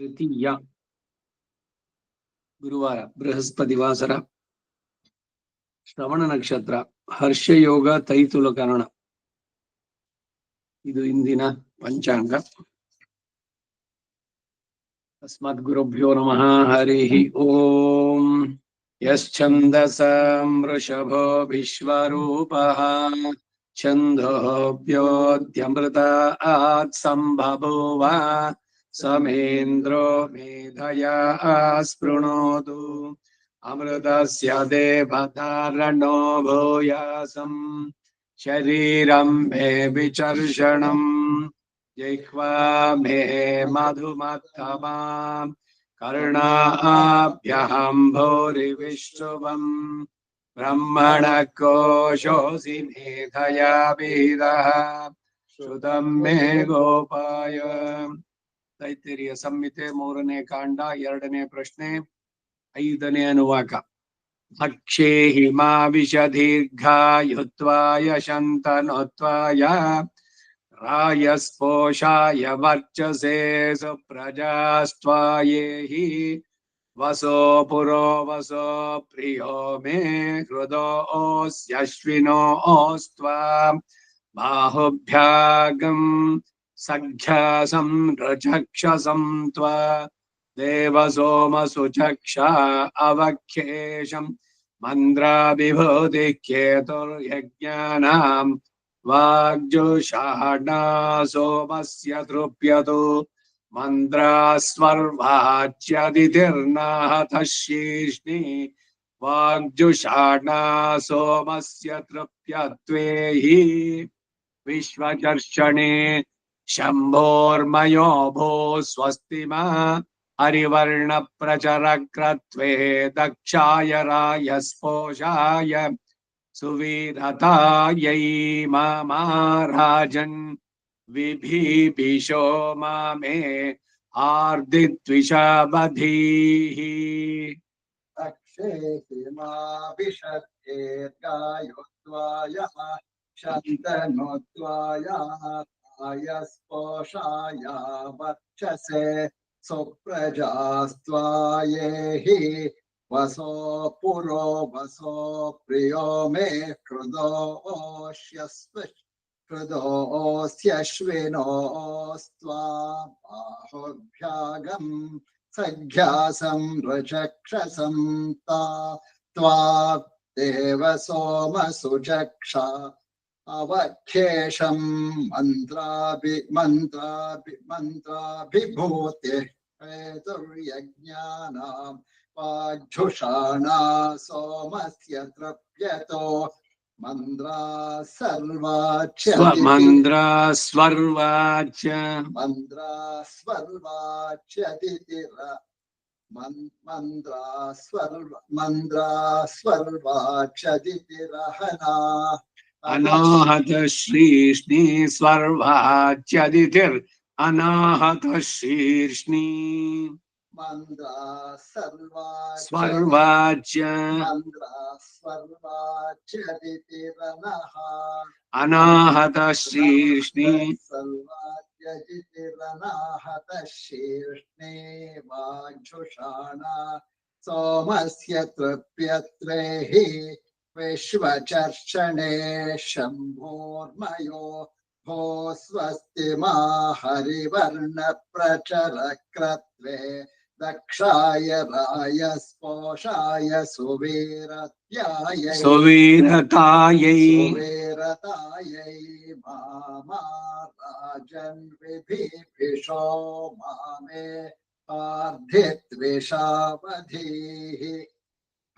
ತೃತೀಯ ಗುರುವಾರ ಬೃಹಸ್ಪತಿವಾಸರ ಶ್ರವಣ ನಕ್ಷತ್ರ ಹರ್ಷಯೋಗ ತೈತುಲಕರಣ. ಇದು ಇಂದಿನ ಪಂಚಾಂಗ. ತಸ್ಮಾತ್ ಗುರುಭ್ಯೋ ನಮಃ. ಹರಿ ಓಂ. ಯಶ್ಚಂದಸಾಂ ವೃಷಭೋ ವಿಶ್ವರೂಪಃ ಛಂದೋಭ್ಯೋದ್ಯಮೃತಾತ್ ಸಂಭಭೂವ ಸಮೇಂದ್ರೋ ಮೇಧಯಾ ಸ್ಪೃಣೋತು ಅಮೃತಸ್ಯ ದೇವಧಾರಣೋ ಭೂಯಾಸಂ ಶರೀರಂ ಮೇ ವಿಚರ್ಷಣಂ ಜಿಹ್ವಾ ಮೇ ಮಧುಮತ್ತಮಾ कर्णाभ्यां भूरिविश्रुवं ब्रह्मणः कोशोऽसि मेधया वेदः श्रुतं मे गोपाय. ತೈತ್ತಿರಿಯ ಸಂಹಿತೆ 3ನೇ ಕಾಂಡ 2ನೇ ಪ್ರಶ್ನೆ 5ನೇ ಅನುವಾಕ. ಭಕ್ಷೇ ಹಿಮಾವಿಷದೀರ್ಘಾಯುತ್ವಾಯ ಶಂತನೋತ್ವಾಯ ರಾಯಸ್ಪೋಷಾಯ ವರ್ಚಸೇ ಸುಪ್ರಜಾಸ್ತ್ವಾಯೇಹಿ ವಸೋ ಪುರೋ ವಸೋ ಪ್ರಿಯೋ ಮೇ ಹೃದೋಸ್ಯಶ್ವಿನೋಸ್ತ್ವಾ ಬಾಹುಭ್ಯಾಗಂ ಸಖ್ಯಾಸಂ ರಚಕ್ಷಸಂ ತ್ವಾ ದೇವಸೋಮಸುಚಕ್ಷಾ ಅವಖ್ಯೇಶಂ ಮಂದ್ರಾಭಿಭೂತಿ ಕೇತುರ್ಯಜ್ಞಾನಾಂ ವಾಗ್ಜುಷಾಢಾ ಸೋಮಸ್ಯ ತೃಪ್ಯತು ಮಂದ್ರಾಸ್ವರ್ವಾಚ್ಯದಿತಿರ್ನಾಹತಃ ಶೀರ್ಷ್ಣಿ ವಾಗ್ಜುಷಾಢಾ ಸೋಮಸ್ಯ ತೃಪ್ಯತ್ವೇಹಿ ವಿಶ್ವಚರ್ಷಣೆ ಶಂಭೋರ್ಮಯೋ ಭೂ ಸ್ವಸ್ತಿಮಾ ಹರಿವರ್ಣ ಪ್ರಚರಕ್ರತ್ವೇ ದಕ್ಷಾಯ ರಾಯಸ್ಪೋಷಾಯ ಸುವೀರತಾಯೈ ಮಾರಾಜನ್ ವಿಭೀಷೋ ಮಾಮೇ ಆರ್ದಿದ್ವಿಷಾಬಧೀಃ. ಅಕ್ಷೇ ಹಿಮಾಭಿಷದ್ಗೇರ್ಗಾಯುತ್ವಾಯ ಶಂತನೋತ್ವಾಯ ರಾಯಸ್ಪೋಷಾಯ ವರ್ಚಸೆ ಸುಪ್ರಜಾಸ್ತ್ವಾಯೇಹಿ ವಸೋ ಪುರೋ ವಸೋ ಪ್ರಿಯೋ ಮೇ ಹೃದೋಸ್ಯಶ್ವಿನೋಸ್ತ್ವಾ ಬಾಹುಭ್ಯಾಗಂ ಸಖ್ಯಾಸಂ ರಚಕ್ಷಸಂ ತ್ವಾ ದೇವ ಸೋಮಸುಚಕ್ಷಾ ಅವಖ್ಯೇಶಂ ಮಂತ್ರಾಭಿಭೂತಿ ಹೇತುರ್ಯಜ್ಞಾನಾಂ ವಾಗ್ಜುಷಾಣಾ ಸೋಮಸ್ಯ ತೃಪ್ಯತೋ ಮಂದ್ರಾಸ್ವರ್ವಾಚ್ಯದಿತಿರಹನಾ ಅನಾಹತ ಶ್ರೀಷ್ಣಿ ಸ್ವರ್ವಾಚ್ಯದಿತಿರ್ ಅನಾಹತ ಶ್ರೀಷ್ಣಿ ಸ್ವರ್ವಾಚ್ಯ ಅನಾಹತ ಶ್ರೀಷ್ಣಿ ಸರ್ವಾಚ್ಯದಿತಿರನಾಹತ ಶೀರ್ಷ್ಣೇ ವಾಗ್ಜುಷಾಣಾ ಸೋಮಸ್ಯ ತೃಪ್ಯತ್ವೇಹಿ ವಿಶ್ವಚರ್ಷಣೆ ಶಂಭೋರ್ಮಯೋ ಭೋ ಸ್ವಸ್ತಿಮಾ ಹರಿವರ್ಣ ಪ್ರಚರಕ್ರತ್ವೇ ದಕ್ಷಾಯ ರಾಯಸ್ಪೋಷಾಯ ಸುವೀರತಾಯೈ ಮಾರಾಜನ್ ವಿಭೀಷೋ ಮಾಮೇ ಆರ್ಧಿದ್ವಿಷಾವಧೀಃ.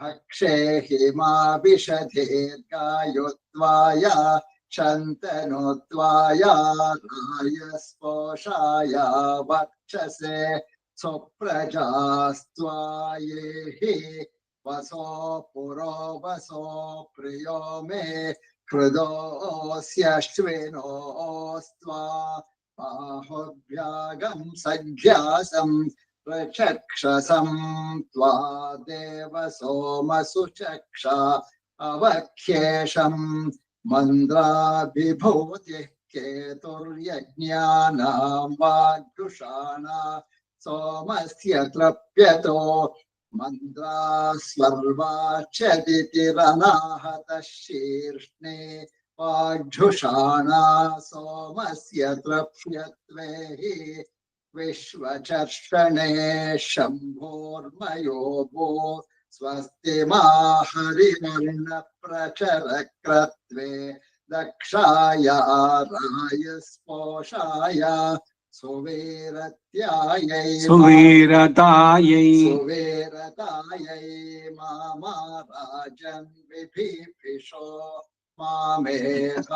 ಭಕ್ಷೇ ಹಿಮಾಭಿಷದೀರ್ಘಾಯುತ್ವಾಯ ಶಂತನೋತ್ವಾಯ ರಾಯಸ್ಪೋಷಾಯ ವರ್ಚಸೆ ಸುಪ್ರಜಾಸ್ತ್ವಾಯೇಹಿ ವಸೋ ಪುರೋ ವಸೋ ಪ್ರಿಯೋ ಮೇ ಹೃದೋಸ್ಯಶ್ವಿನೋಸ್ತ್ವಾ ಬಾಹುಭ್ಯಾಗಂ ಸಖ್ಯಾಸಂ ರಚಕ್ಷಸಂ ತ್ವಾ ದೇವ ಸೋಮಸುಚಕ್ಷಾ ಅವಖ್ಯೇಶಂ ಮಂದ್ರಾಭಿಭೂತಿ ಕೇತುರ್ಯಜ್ಞಾನಾಂ ವಾಗ್ಜುಷಾಣಾ सोमस्य तृप्यतो मन्द्रास्वर्वाच्यदितिरनाहतः शीर्ष्णे वाग्झुषाणा सोमस्य तृप्यत्वे हि विश्वचर्षणे शम्भोर्मयो भो स्वस्ति हरिवर्णप्रचरक्रत्वे दक्षाय रायस्पोषाय सुवीरत्यायै सुवीरतायै मामाराजन् विभीषो मामेधाशापतिः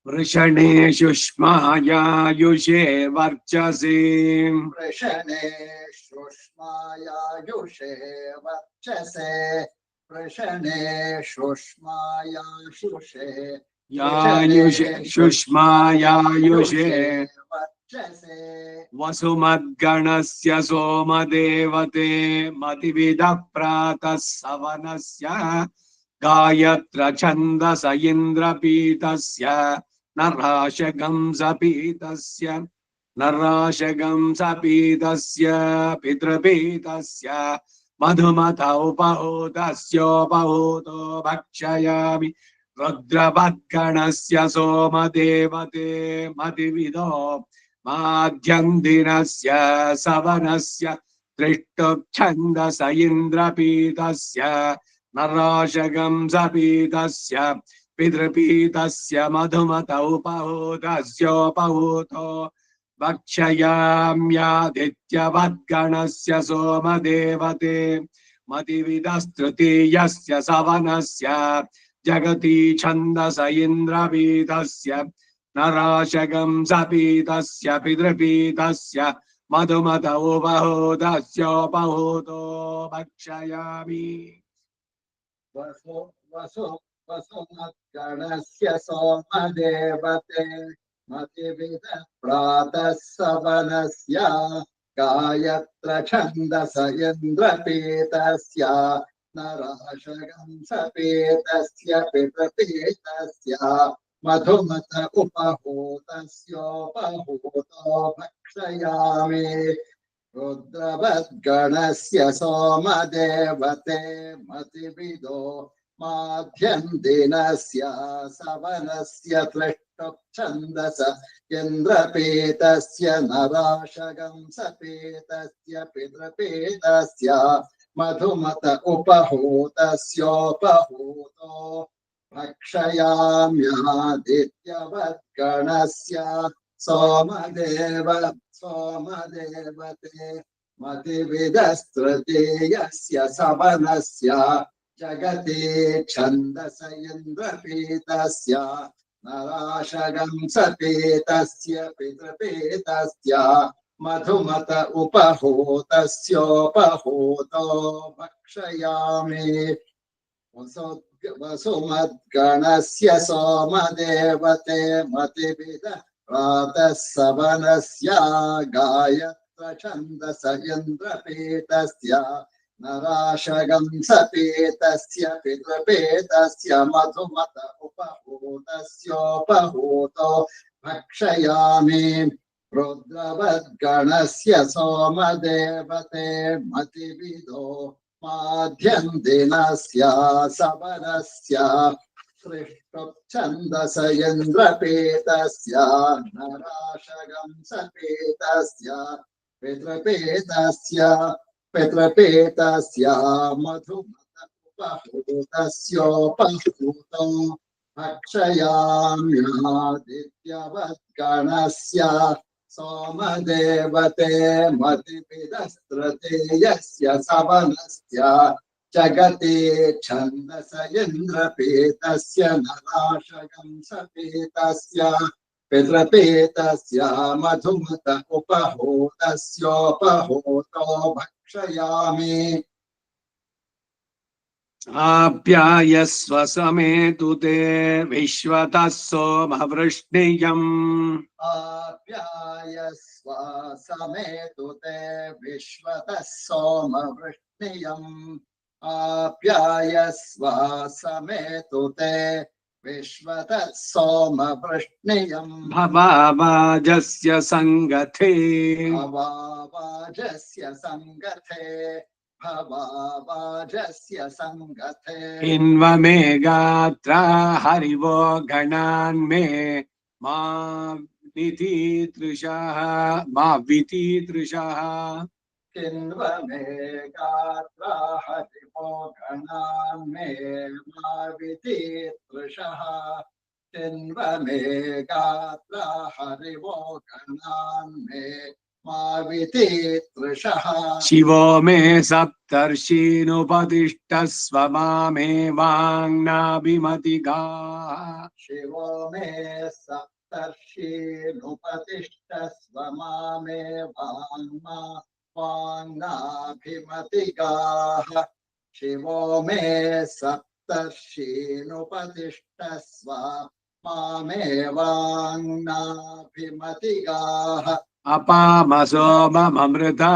वृषणे शुष्मायायुषे वर्चसे वृषणे शुष्मायायुषे वर्चसे वृषणे शुष्मायायुषे यायुषे शुष्मायायुषे वर्चसे वसुमद्गणस्य सोमदेवते मतिविदः प्रातः सवनस्य गायत्र छन्दस इन्द्रपीतस्य नराशगं सपीतस्य पितृपीतस्य मधुमतौ उपहूतस्योपहूतो भक्षयामि रुद्रवद्गणस्य सोमदेवते मतिविदो माध्यन्दिनस्य सवनस्य दृष्टुच्छन्दस इन्द्रपीतस्य नराशगं सपीतस्य पितृपीतस्य मधुमत उपहूतस्योपहूतो भक्षयाम्यादित्यवद्गणस्य सोमदेवते मतिविदस्तृतीयस्य सवनस्य जगति छन्दस इन्द्रपीतस्य नराशगं सपीतस्य पितृपीतस्य मधुमत उपहूतस्योपहूतो भक्षयामि वसुमद्गणस्य सोमदेवते मतिविदः प्रातः सवनस्य गायत्र छन्दस इन्द्रपीतस्य नराशगं सपेतस्य पितृपीतस्य मधुमत उपहूतस्योपहूतो भक्षयामि रुद्रवद्गणस्य सोमदेवते मतिविदो माध्यन्दिनस्य सवनस्य दृष्टुच्छन्दस इन्द्रपीतस्य नराशगं सपेतस्य पितृपीतस्य मधुमत उपहूतस्योपहूतो भक्षयाम्यादित्यवद्गणस्य सोमदेवते मतिविदस्तृतीयस्य सवनस्य जगति छन्दस इन्द्रपीतस्य नराशगं सपेतस्य पितृपीतस्य मधुमत उपहूतस्योपहूतो भक्षयामि वसुमद्गणस्य सोमदेवते मतिविदः प्रातः सवनस्य गायत्र छन्दस इन्द्रपीतस्य नराशगं सपेतस्य पितृपीतस्य मधुमत उपहूतस्योपहूतो भक्षयामि रुद्रवद्गणस्य सोमदेवते मतिविदो माध्यन्दिनस्य सवनस्य दृष्टुच्छन्दस इन्द्रपीतस्य नराशगं सपेतस्य पितृपीतस्य मधुमत उपहूतस्योपहूतो भक्षयाम्यादित्यवद्गणस्य सोमदेवते मतिविदस्तृतीयस्य सवनस्य जगति छन्दस इन्द्रपीतस्य नराशगं सपेतस्य पितृपीतस्य मधुमत उपहूतस्योपहूतो भक्षयामि आप्यायस्व समेतु ते विश्वतः सोमवृष्णियम् आप्यायस्व समेतु ते विश्वतः सोमवृष्णियम् आप्यायस्व समेतु ते विश्वतः सोमवृष्णियम् भवावाजस्य संगथे भवावाजस्य संगथे भवावाजस्य संगथे हिन्वमे गात्रा हरिवो गणान्मे मा वितीतृषः मा वितीतृषः किन्वमे गात्रा हरिवो गणान् मे मा वितीतृषः किन्वमे गात्रा हरिवो गणान् मे मा वितीतृषः शिवो मे सप्तर्षीनुपतिष्ठस्व मामे वाङ्नाभिमतिगाः शिवो मे सप्तर्षीनुपतिष्ठस्व मामे वाङ्नाभिमतिगाः शिवो मे सप्तर्षीनुपतिष्ठस्व मामे वाङ्नाभिमतिगाः अपामसो ममृता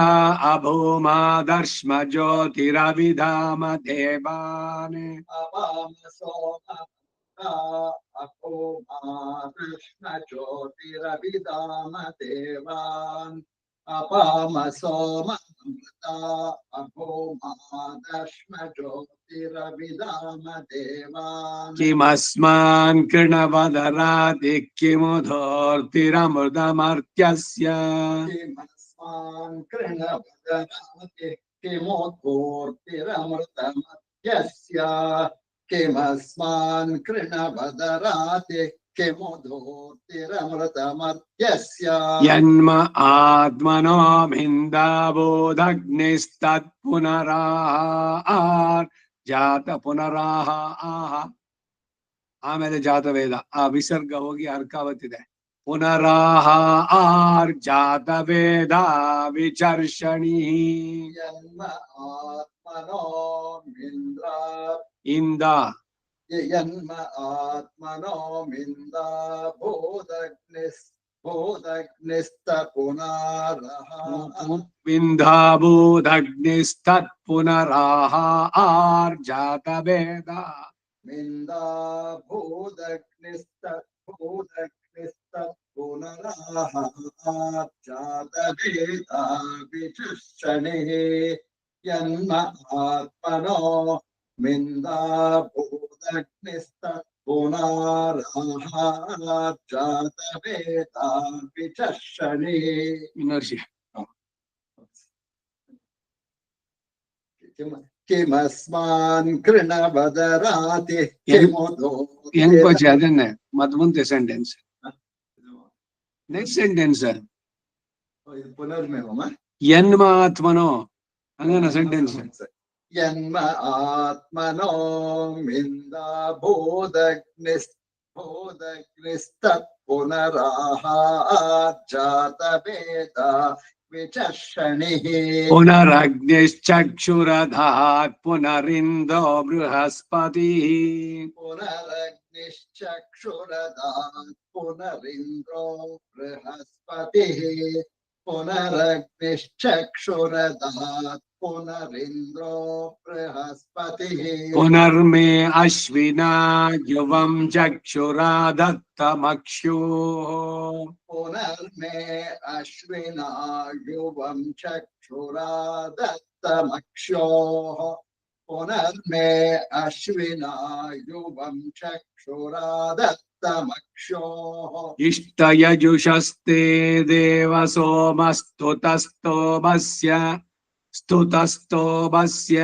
अभूमादर्श्म ज्योतिरविधाम देवान् अपामसो अपोमादृष्ण ज्योतिरविदाम देवान् अपामसो ममृता अपोमादर्श्म ज्योतिरविदाम देवान् किमस्मान् कृणवदराति किमुधोर्तिरमृतमर्त्यस्य किमस्मान् कृणवदराति किमुद्धोर्तिरमृतमर्त्यस्य किमस्मान् कृणवदराति किमुद्धोर्तिरमृतमर्त्यस्य यन्म आत्मनो भिन्दाबोधग्निस्तत्पुनराह जात पुनराह आह ಆಮೇಲೆ ಜಾತವೇದ ಆ ವಿಸರ್ಗ ಹೋಗಿ ಅರ್ಕಾವತ್ತಿದೆ ಪುನರಾಹ ಆರ್ ಜಾತವೇದ ವಿಚರ್ಷಣಿ ಯನ್ಮ ಆತ್ಮನೋ ಮಿಂದ್ರ ಇಂದ ಯನ್ಮ ಆತ್ಮನೋ ಮಿಂದ ಬೋಧಗ್ನಿಸ್ತ ಪುನರಃ ವಿಂಧಾಭೂದಗ್ನಿಸ್ತತ್ ಪುನರಾಹ ಆರ್ ಜಾತವೇದ मिंदा भूदग्निस्त पुनराह जातवेदा विचक्षणिः यन्म आत्मनो मिंदा भूदग्निस्त पुनराह जातवेदा विचक्षणिः ಇನ್ನೊರ್ಷಿ किमस्मान् कृणवदराति ಹೆಂಗ್ ಕೋಚೆ ಅದನ್ನೇ ಮತ್ ಮುಂದೆ ಸೆಂಟೆನ್ಸ್ ನೆಕ್ಸ್ಟ್ ಸೆಂಟೆನ್ಸ್ पुनर्मेवम ಯನ್ಮ ಆತ್ಮನೋ ಹಂಗನ ಸೆಂಟೆನ್ಸ್ यन्म आत्मनो मिन्दा बोधग्निस्तत् पुनराह जातवेदा विचक्षणिः पुनरग्निश्चक्षुरधात् पुनरिन्दो बृहस्पतिः पुनरग्निश्चक्षुरदात् पुनरिन्द्रो बृहस्पतिः पुनरग्निश्चक्षुरदात् पुनरिन्द्रो बृहस्पतिः पुनर्मे अश्विना युवं चक्षुरादत्तमक्षुः पुनर्मे अश्विना युवं चक्षुरादत्तमक्षोः पुनर्मे अश्विना युवं चक्षुरादत्तमक्षोः इष्टयजुषस्ते स्तुतस्तोमस्य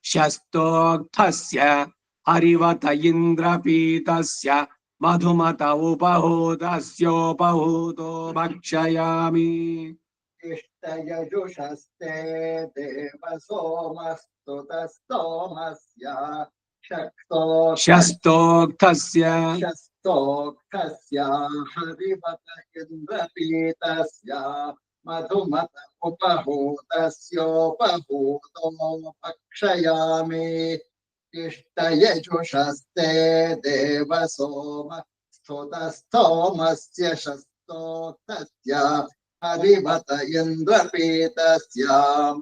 शस्तोक्थस्य हरिवत इन्द्रपीतस्य मधुमत उपहूतस्योपहूतो भक्षयामि इष्टयजुषस्ते देवसोमस्तुतस्तोमस्य शस्तोक्थस्य हरिवत इन्द्रपीतस्य मधुमत उपहूतस्योपहूतो भक्षयामि इष्टयजुषस्ते देवसोम स्तुतस्तोमस्य शस्तोक्तस्य हरिवत इन्द्रपीतस्य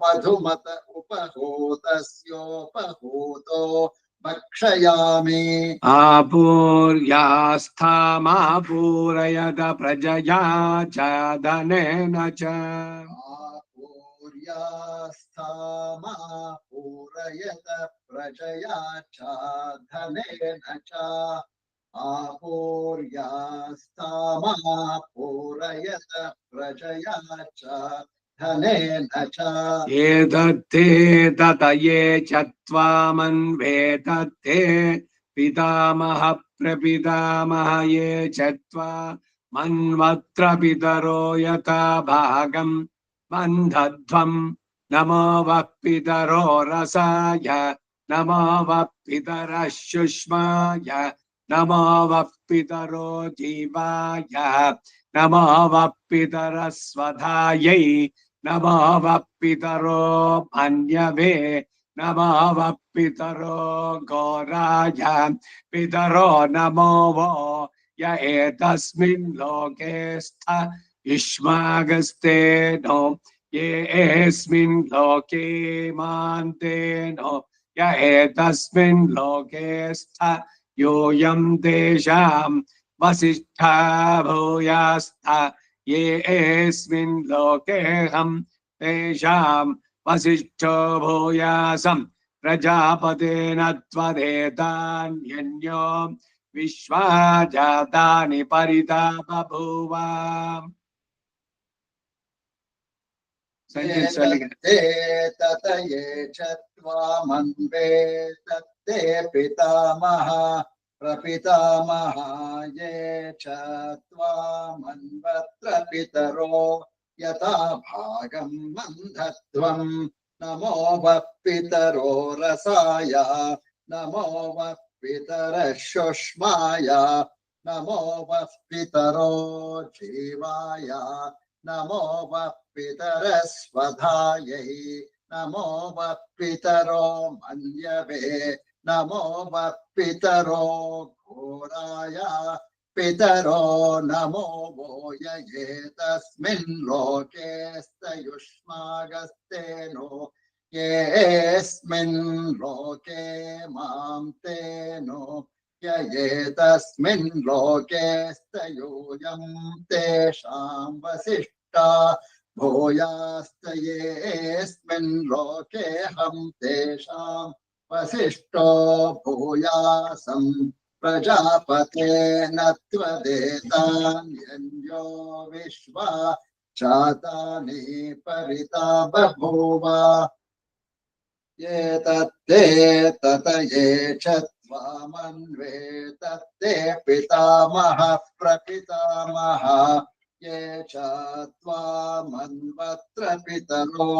मधुमत उपहूतस्योपहूतो भक्षयामि आपूर्यास्थामापूरयत प्रजया च धनेन च आपूर्यास्थामा पूरयत प्रजया च धनेन च आपूर्यास्थामा पूरयत प्रजया च धनेन च एतत्ते ततये च त्वामन्वेतत्ते पितामह प्रपितामहये च त्वा मन्वत्र पितरो यथा भागम् बन्धध्वम् नमो वः पितरो रसाय नमो वः पितरः शुष्माय नमो वः पितरो जीवाय नमो वः पितरः स्वधायै नमो वः पितरो मन्यवे नमो वः पितरो घोराय पितरो नमो वो य एतस्मिन् लोके स्थ युष्मागस्तेनो येऽस्मिन् लोके मान्तेनो य एतस्मिन् लोके स्थ योऽयं तेषां वसिष्ठा भूयास्थ येऽस्मिन् लोकेऽहं तेषां वसिष्ठो भूयासं प्रजापतेन त्वदेतान्यन्यो विश्वा जातानि परिता बभूव ते ततये च त्वामन्वे तत्ते पितामह प्रपितामह ये च त्वामन्वत्र पितरो यथा भागं मन्धत्वम् नमो वः पितरो रसाय नमो वः पितरः शुष्माय नमो वः पितरो जीवाय नमो वः पितरस्वधायै नमो वः पितरो मन्यवे नमो वः पितरो घोराय पितरो नमो वो ये तस्मिन् लोके स्तयुष्मागस्तेनो येऽस्मिन् लोके मां तेनो ये तस्मिन् लोके स्तयूयं तेषां वसिष्ठा भूयास्त येऽस्मिन् लोके हम तेषां वसिष्ठो भूयासं प्रजापतेन त्वदेतान्यन्यो विश्वा जातानि परिता बभूव ये तत्ते ततये च त्वामन्वे तत्ते पितामह प्रपितामह ये च त्वामन्वत्र पितरो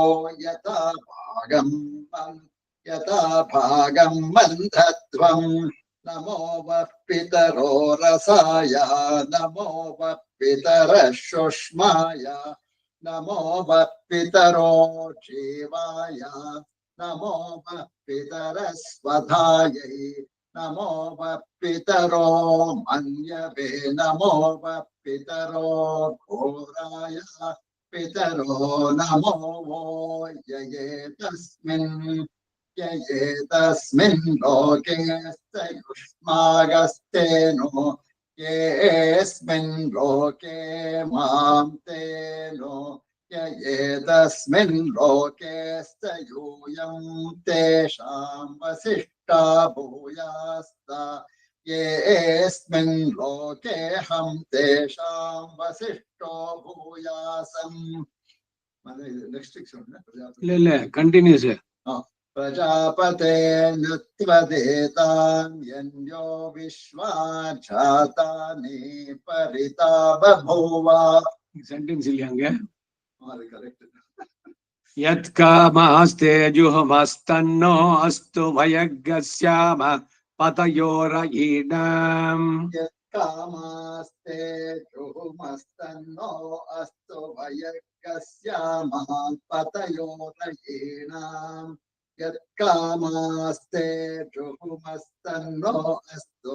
यथा भागं मन्धत्वम् नमो वः पितरो रसाय नमो वः पितरः शुष्माय नमो वः पितरो जीवाय नमो वः पितरस्वधायै नमो वः पितरो मन्यवे नमो वः पितरो घोराय पितरो नमो वो ये तस्मिन् लोके स्तयुष्मागस्तेनो येऽस्मिन् लोके मां तेनो ये तस्मिन् लोके स्तयूयं तेषां वसिष्ठा भूयास्त येऽस्मिन् लोके हम तेषां वसिष्ठो भूयासम् नेक्स्ट ಇಲ್ಲ ಕಂಟಿನ್ಯೂಸ್ प्रजापतेन त्वदेतान्यन्यो विश्वा जातानि परिता बभूव ಸೆಂಟೆನ್ಸ್ ಇಲ್ಲಿ ಹಂಗೆ करेक्ट यत्कामास्ते जुहमस्तन्नो अस्तु भयग्स्याम पतयोरयीणाम् यत्कामास्ते जुहुमस्तन्नो अस्तु भयग्स्यामः पतयोरयीणाम् यत्कामास्ते जुहुमस्तन्नो अस्तु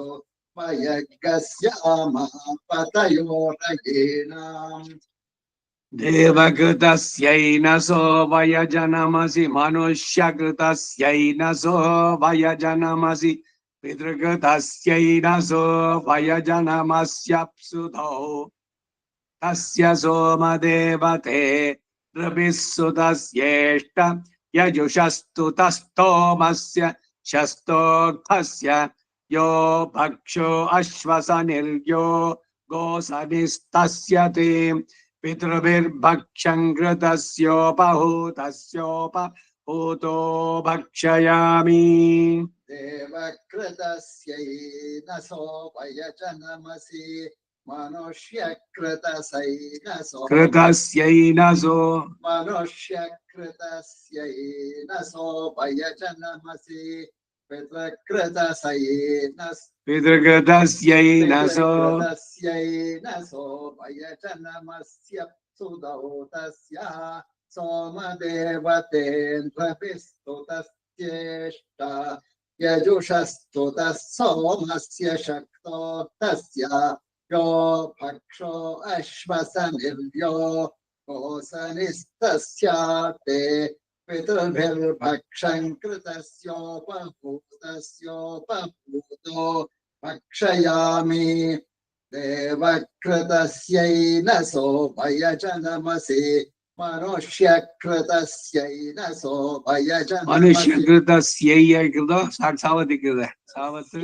भयग्स्यामः पतयोरयीणाम् ದೇವಕೃತಸ್ಯೈನಸೋ ವಯಜನಮಸಿ ಮನುಷ್ಯಕೃತಸ್ಯೈನಸೋ ವಯಜನಮಸಿ ಪಿತೃಕೃತಸ್ಯೈನಸೋ ವಯಜನಮಸ್ಯಪ್ಸುಧೋ ತಸ್ಯ ಸೋಮದೇವತೆ ಋಭಿಸ್ಸುತಸ್ಯೇಷ್ಟ ಯಜುಷಸ್ತು ತಸ್ತೋಮಸ್ಯ ಶಸ್ತೋಕ್ತಸ್ಯ ಯೋ ಭಕ್ಷೋ ಅಶ್ವಸನಿರ್ಯೋ ಗೋಸನಿಸ್ತಸ್ಯ ತೇ ಪಿತೃಭಿರ್ಭಕ್ಷಂ ಕೃತಸ್ಯೋಪಹೂತಸ್ಯೋಪಹೂತೋ ಭಕ್ಷಯಾಮಿ ದೇವಕೃತಸ್ಯೈನಸೋ ವಯಜನಮಸಿ ಮನುಷ್ಯಕೃತಸೈನಸೋ ಕೃತಸ್ಯೈನಸೋ ಮನುಷ್ಯಕೃತಸ್ಯೈನಸೋ ವಯಜನಮಸಿ ಪಿತೃಕೃತಸೈನಸ್ ಪಿತೃಕೃತಸ್ಯೈನಸೋ ಪಿತೃಕೃತಸ್ಯೈನಸೋ ವಯಜನಮಸ್ಯಪ್ಸುಧೌ ತಸ್ಯ ಸೋಮದೇವತೇಂದ್ರಭಿಸ್ತುತಸ್ಯೇಷ್ಟ ಯಜುಷಸ್ತುತಃ ಸೋಮಸ್ಯ ಶಕ್ತೋ ತಸ್ಯ ಯೋ ಭಕ್ಷೋ ಅಶ್ವಸನಿರ್ಯೋ ಗೋಸನಿಸ್ತಸ್ಯ ತೇ ಪಿತೃಭಿರ್ಭಕ್ಷಂ ಕೃತಸ್ಯೋಪಹೂತಸ್ಯೋಪಹೂತೋ ಭಕ್ಷಯಾಮಿ ದೇವಕೃತಸ್ಯೈನಸೋ ವಯಜನಮಸಿ ಮನುಷ್ಯಕೃತಸ್ಯೈನಸೋ ವಯಜನಮಸಿ ಮನುಷ್ಯಕೃತಸ್ಯೈಕೃತ ಸಾವತ್ತಿಕ್ಕಿದೆ ಸಾವತ್ತು